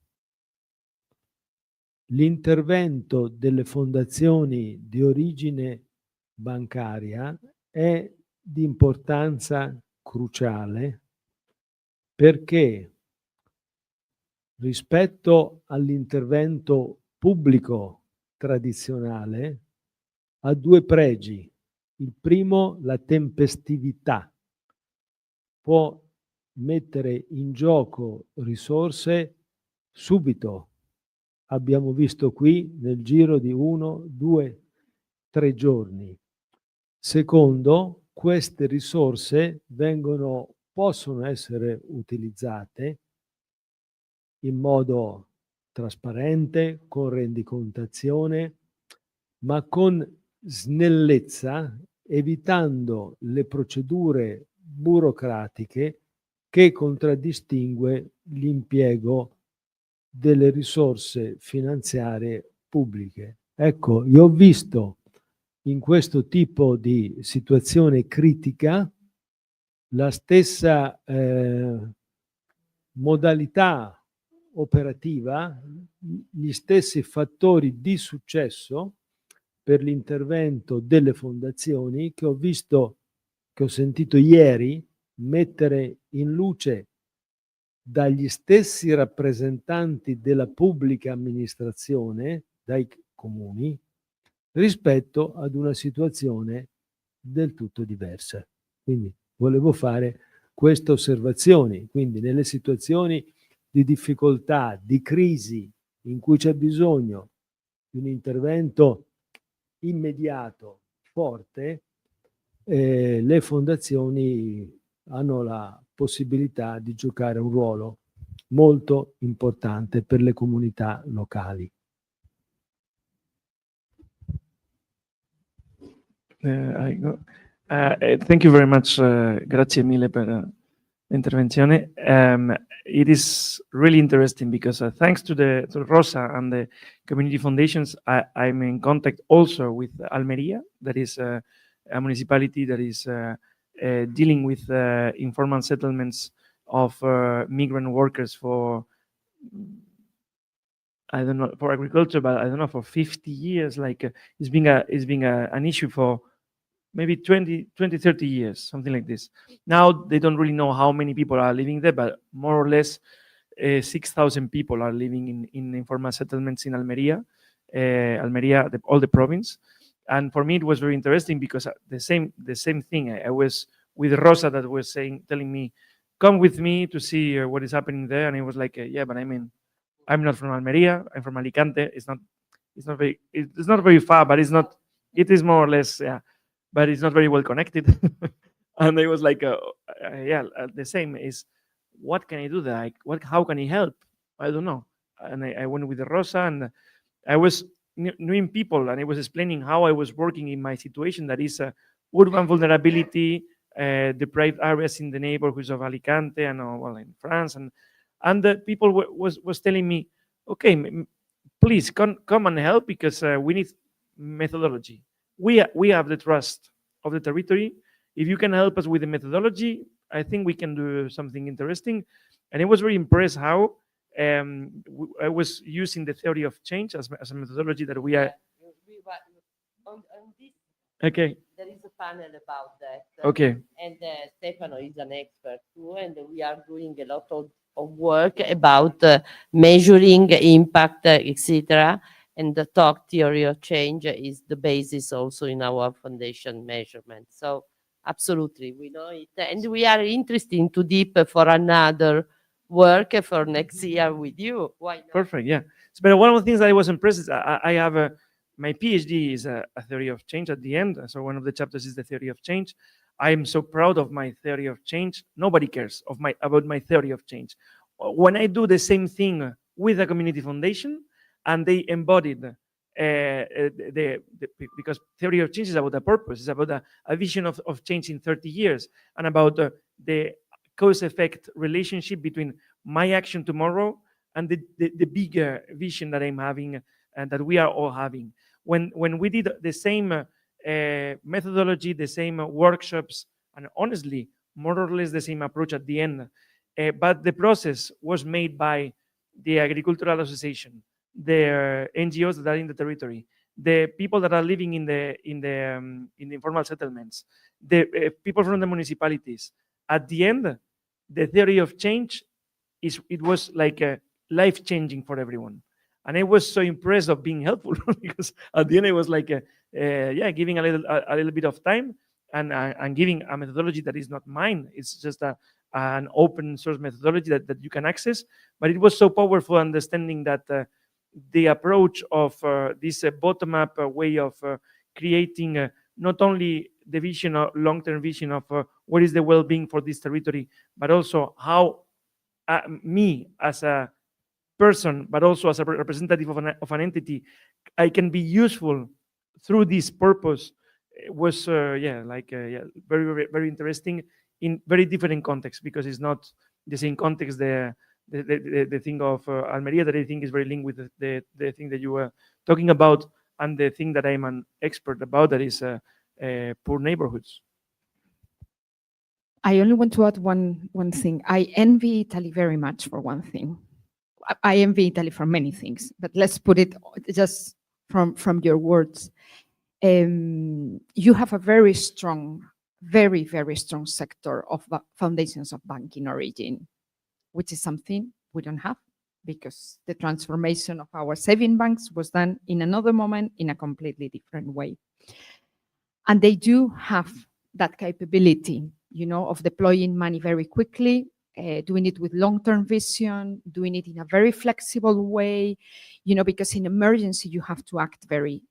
l'intervento delle fondazioni di origine bancaria è di importanza cruciale, perché rispetto all'intervento pubblico tradizionale ha due pregi. Il primo, la tempestività. Può mettere in gioco risorse subito. Abbiamo visto qui nel giro di 1, 2, 3 giorni. Secondo, queste risorse possono essere utilizzate in modo trasparente, con rendicontazione, ma con snellezza, evitando le procedure burocratiche che contraddistingue l'impiego delle risorse finanziarie pubbliche. Ecco, io ho visto in questo tipo di situazione critica la stessa modalità operativa, gli stessi fattori di successo per l'intervento delle fondazioni che ho visto, che ho sentito ieri mettere in luce dagli stessi rappresentanti della pubblica amministrazione, dai comuni, rispetto ad una situazione del tutto diversa. Quindi volevo fare queste osservazioni. Quindi nelle situazioni di difficoltà, di crisi, in cui c'è bisogno di un intervento immediato, forte, le fondazioni hanno la possibilità di giocare un ruolo molto importante per le comunità locali. Thank you very much. Grazie mille per l'intervenzione. It is really interesting because thanks to Rosa and the community foundations, I'm in contact also with Almeria, that is a municipality that is dealing with informal settlements of migrant workers for, I don't know, for agriculture, but I don't know, for 50 years. Like it's been an issue for maybe 20, 30 years, something like this. Now they don't really know how many people are living there, but more or less 6,000 people are living in informal settlements in Almeria, all the province. And for me, it was very interesting because the same thing. I was with Rosa that was telling me, come with me to see what is happening there. And it was like, yeah, but I mean, I'm not from Almeria. I'm from Alicante. It's not very far, but it is more or less, yeah, but it's not very well connected. And I was like, yeah, the same is, what can I do there? How can I help? I don't know. And I went with Rosa, and I was knowing people, and I was explaining how I was working in my situation, that is urban vulnerability, deprived areas in the neighborhoods of Alicante and well, in France, and the people was telling me, okay, please come and help, because we need methodology. We have the trust of the territory. If you can help us with the methodology, I think we can do something interesting. And I was very impressed how I was using the theory of change as a methodology that we are. On this, Okay. there is a panel about that. Okay. And Stefano is an expert too, and we are doing a lot of work about measuring impact, etc. And the talk theory of change is the basis also in our foundation measurement. So absolutely, we know it. And we are interested to deep for another work for next year with you. Why not? Perfect, yeah. So, but one of the things that I was impressed is I have my PhD is a theory of change at the end. So one of the chapters is the theory of change. I am so proud of my theory of change. Nobody cares about my theory of change. When I do the same thing with a community foundation, and they embodied because theory of change is about a purpose, it's about a vision of change in 30 years, and about the cause-effect relationship between my action tomorrow and the bigger vision that I'm having and that we are all having. When we did the same methodology, the same workshops, and honestly, more or less the same approach at the end, but the process was made by the Agricultural Association, the NGOs that are in the territory, the people that are living in the informal settlements, the people from the municipalities. At the end, the theory of change it was like life-changing for everyone. And I was so impressed of being helpful because at the end it was like, yeah, giving a little bit of time and giving a methodology that is not mine. It's just an open source methodology that you can access. But it was so powerful understanding that the approach of this bottom-up way of creating not only the vision, long-term vision of what is the well-being for this territory, but also how me as a person, but also as a representative of an entity, I can be useful through this purpose. It was yeah, very, very, very interesting in very different contexts, because it's not the same context. The thing of Almeria that I think is very linked with the thing that you were talking about, and the thing that I'm an expert about, that is poor neighborhoods. I only want to add one thing. I envy Italy very much for one thing. I envy Italy for many things, but let's put it just from your words. You have a very strong, very, very strong sector of foundations of banking origin, which is something we don't have, because the transformation of our saving banks was done in another moment in a completely different way. And they do have that capability of deploying money very quickly, doing it with long-term vision, doing it in a very flexible way, because in emergency you have to act very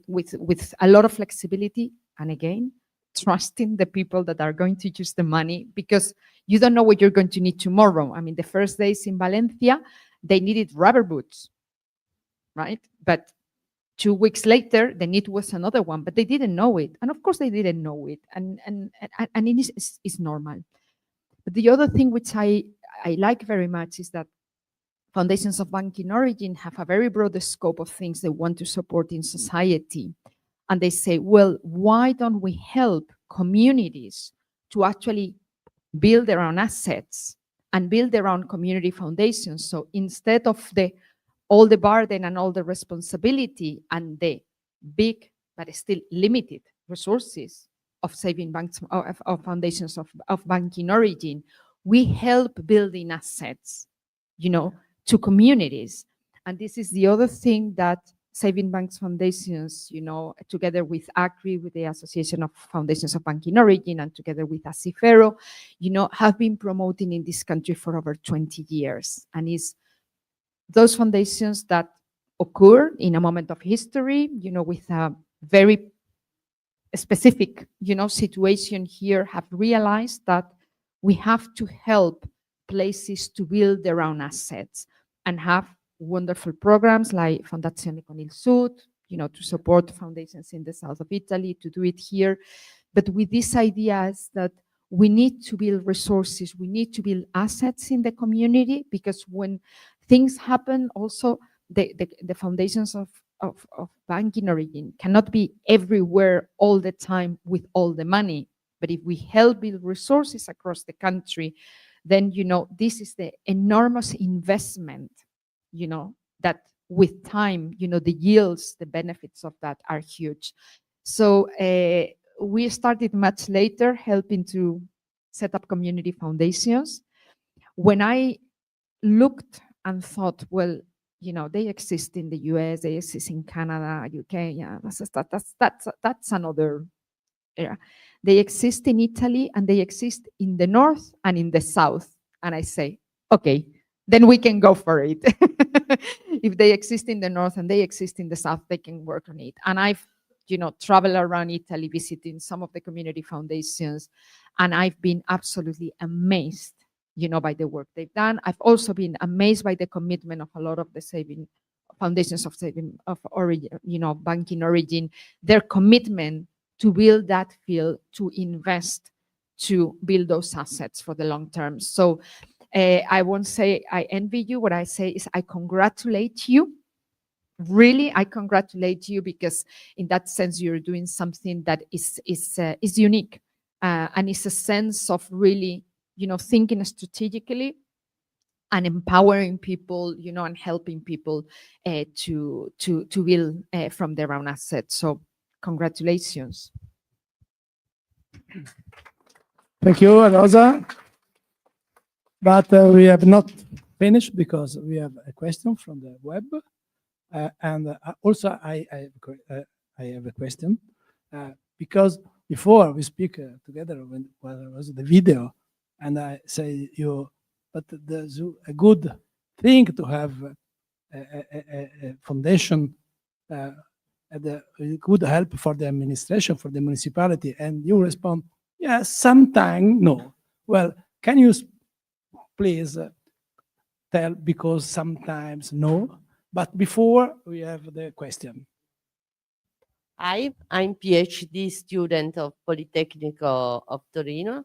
with a lot of flexibility, and again, trusting the people that are going to use the money, because you don't know what you're going to need tomorrow. I mean, the first days in Valencia, they needed rubber boots, right? But 2 weeks later, the need was another one, but they didn't know it. And of course they didn't know it. And it is normal. But the other thing which I like very much is that foundations of banking origin have a very broad scope of things they want to support in society. And they say, well, why don't we help communities to actually build their own assets and build their own community foundations? So instead of all the burden and all the responsibility and the big but still limited resources of saving banks, of foundations of banking origin, we help building assets, to communities. And this is the other thing that Saving Banks Foundations, together with ACRI, with the Association of Foundations of Banking Origin, and together with ACIFERO, have been promoting in this country for over 20 years. And it's those foundations that occur in a moment of history, with a very specific, situation here, have realized that we have to help places to build their own assets and have wonderful programs like Fondazione Sviluppo, to support foundations in the south of Italy, to do it here. But with these ideas that we need to build resources, we need to build assets in the community, because when things happen, also the foundations of banking origin cannot be everywhere all the time with all the money. But if we help build resources across the country, then, this is the enormous investment, that with time, the yields, the benefits of that are huge. So we started much later helping to set up community foundations. When I looked and thought, well, they exist in the US, they exist in Canada, UK, yeah, that's another era. They exist in Italy, and they exist in the north and in the south. And I say, okay, then we can go for it. If they exist in the north and they exist in the south, they can work on it. And I've, traveled around Italy visiting some of the community foundations, and I've been absolutely amazed, by the work they've done. I've also been amazed by the commitment of a lot of the foundations of origin, banking origin, their commitment to build that field, to invest, to build those assets for the long term. So I won't say I envy you. What I say is I congratulate you. Really, I congratulate you, because in that sense, you're doing something that is unique, and it's a sense of really, thinking strategically and empowering people, and helping people to build from their own assets. So congratulations. Thank you, Rosa. But we have not finished, because we have a question from the web. And also I have a question, because before we speak together when there was the video, and I say but there's a good thing to have a foundation, and a good help for the administration, for the municipality, and you respond, yes, sometimes no. Well, can you please tell, because sometimes no? But before we have the question. I'm PhD student of Politecnico of Torino,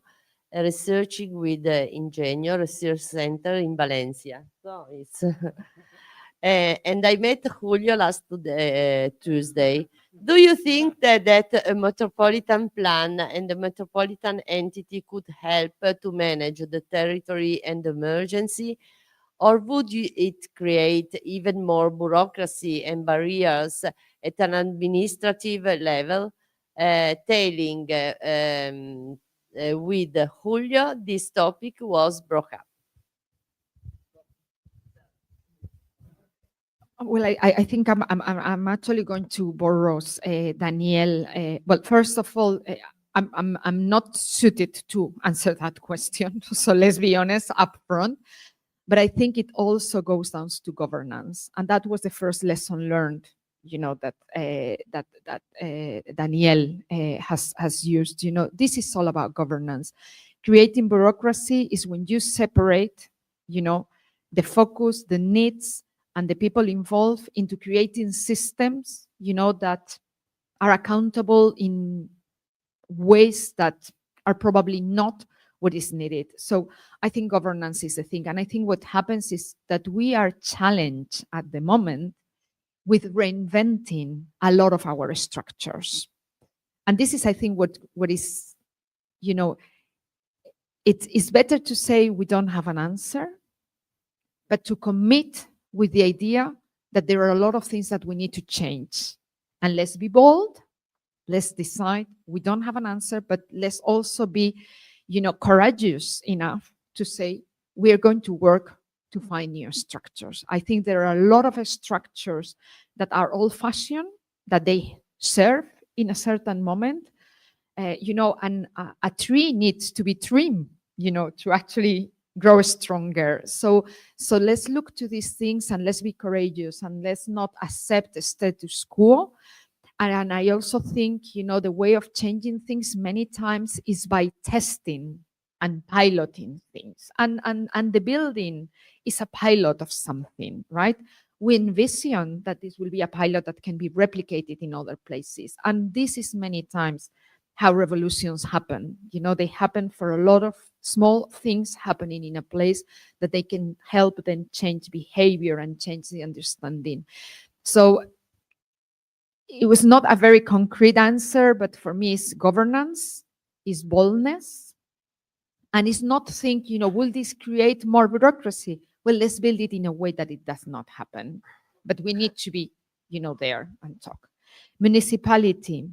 researching with the Ingegno Research Center in Valencia. So it's and I met Julio last Tuesday. Do you think that a metropolitan plan and a metropolitan entity could help to manage the territory and emergency? Or would it create even more bureaucracy and barriers at an administrative level? Tailing with Julio, this topic was brought up. Well, I think I'm actually going to borrow Daniel. Well, first of all, I'm not suited to answer that question. So let's be honest up front. But I think it also goes down to governance, and that was the first lesson learned. That Daniel has used. This is all about governance. Creating bureaucracy is when you separate, the focus, the needs, and the people involved into creating systems, that are accountable in ways that are probably not what is needed. So I think governance is the thing. And I think what happens is that we are challenged at the moment with reinventing a lot of our structures. And this is, I think, what is, it's better to say we don't have an answer, but to commit with the idea that there are a lot of things that we need to change. And let's be bold. Let's decide we don't have an answer, but let's also be, courageous enough to say we are going to work to find new structures. I think there are a lot of structures that are old-fashioned, that they serve in a certain moment, and a tree needs to be trimmed, to actually grow stronger. So let's look to these things and let's be courageous and let's not accept the status quo. And I also think, the way of changing things many times is by testing and piloting things. And the building is a pilot of something, right? We envision that this will be a pilot that can be replicated in other places. And this is many times how revolutions happen. They happen for a lot of small things happening in a place that they can help them change behavior and change the understanding. So it was not a very concrete answer, but for me, it's governance, it's boldness, and it's not think, will this create more bureaucracy? Well, let's build it in a way that it does not happen. But we need to be, there and talk. Municipality,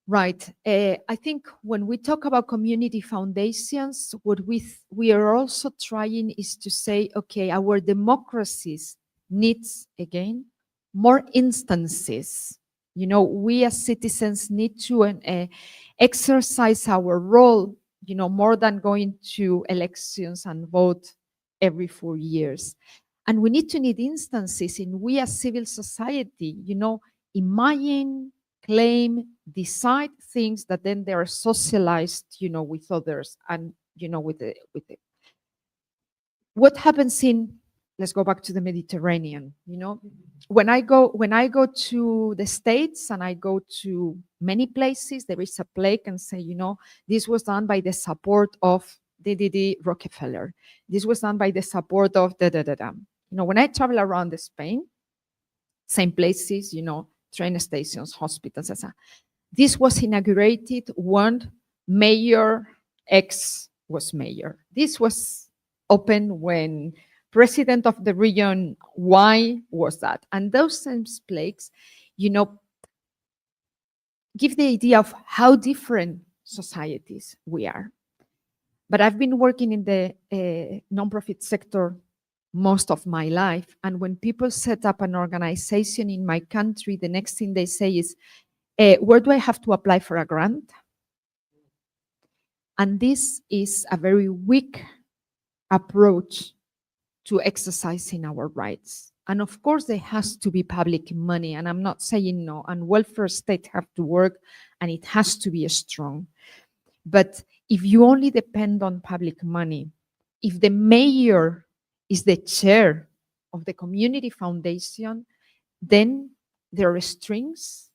right. I think when we talk about community foundations, what we are also trying is to say, okay, our democracies needs, again, more instances. We as citizens need to exercise our role, more than going to elections and vote every 4 years. And we need instances in we as civil society, imagine, claim, decide things that then they are socialized, with others and, with the. What happens in, let's go back to the Mediterranean, when I go to the States and I go to many places, there is a plaque and say, this was done by the support of Rockefeller. This was done by the support of when I travel around Spain, same places, train stations, hospitals, etc. This was inaugurated when Mayor X was mayor. This was open when President of the region Y was that. And those same plaques, give the idea of how different societies we are. But I've been working in the nonprofit sector most of my life. And when people set up an organization in my country, the next thing they say is, where do I have to apply for a grant? And this is a very weak approach to exercising our rights. And of course, there has to be public money. And I'm not saying no, and welfare state have to work and it has to be strong. But if you only depend on public money, if the mayor is the chair of the community foundation, then there are strings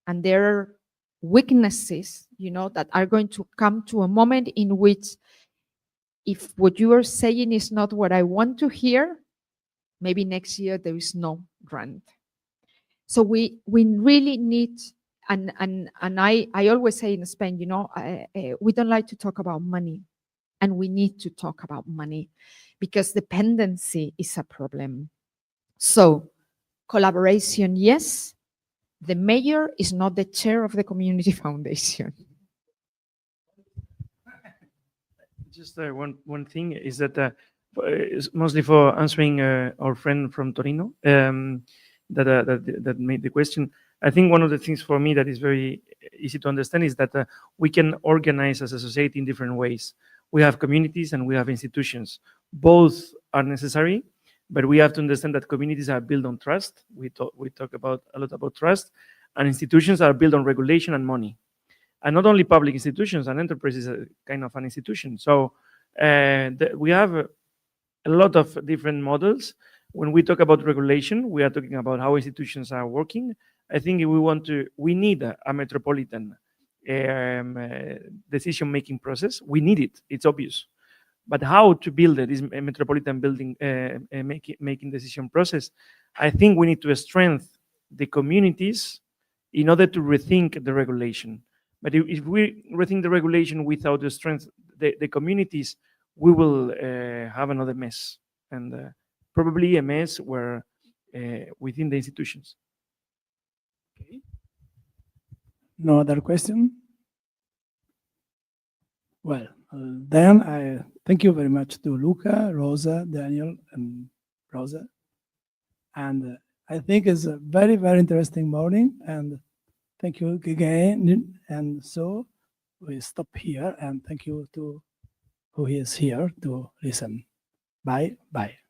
and there are weaknesses, that are going to come to a moment in which if what you are saying is not what I want to hear, maybe next year there is no grant. So we really need, and I always say in Spain, we don't like to talk about money, and we need to talk about money because dependency is a problem. So collaboration, yes. The mayor is not the chair of the community foundation. Just one thing is that mostly for answering our friend from Torino that made the question. I think one of the things for me that is very easy to understand is that we can organize as a society in different ways. We have communities and we have institutions. Both are necessary, but we have to understand that communities are built on trust. We talk about a lot about trust, and institutions are built on regulation and money. And not only public institutions, an enterprise is a kind of an institution. So we have a lot of different models. When we talk about regulation, we are talking about how institutions are working. I think we need a metropolitan decision-making process. We need it, it's obvious. But how to build this metropolitan building making decision process, I think we need to strengthen the communities in order to rethink the regulation. But if we rethink the regulation without the strength, the communities, we will have another mess, and probably a mess where within the institutions. Okay. No other question? Well, then I thank you very much to Luca, Rosa, Daniel, and Rosa. And I think it's a very, very interesting morning. And thank you again. And so we stop here. And thank you to who is here to listen. Bye. Bye.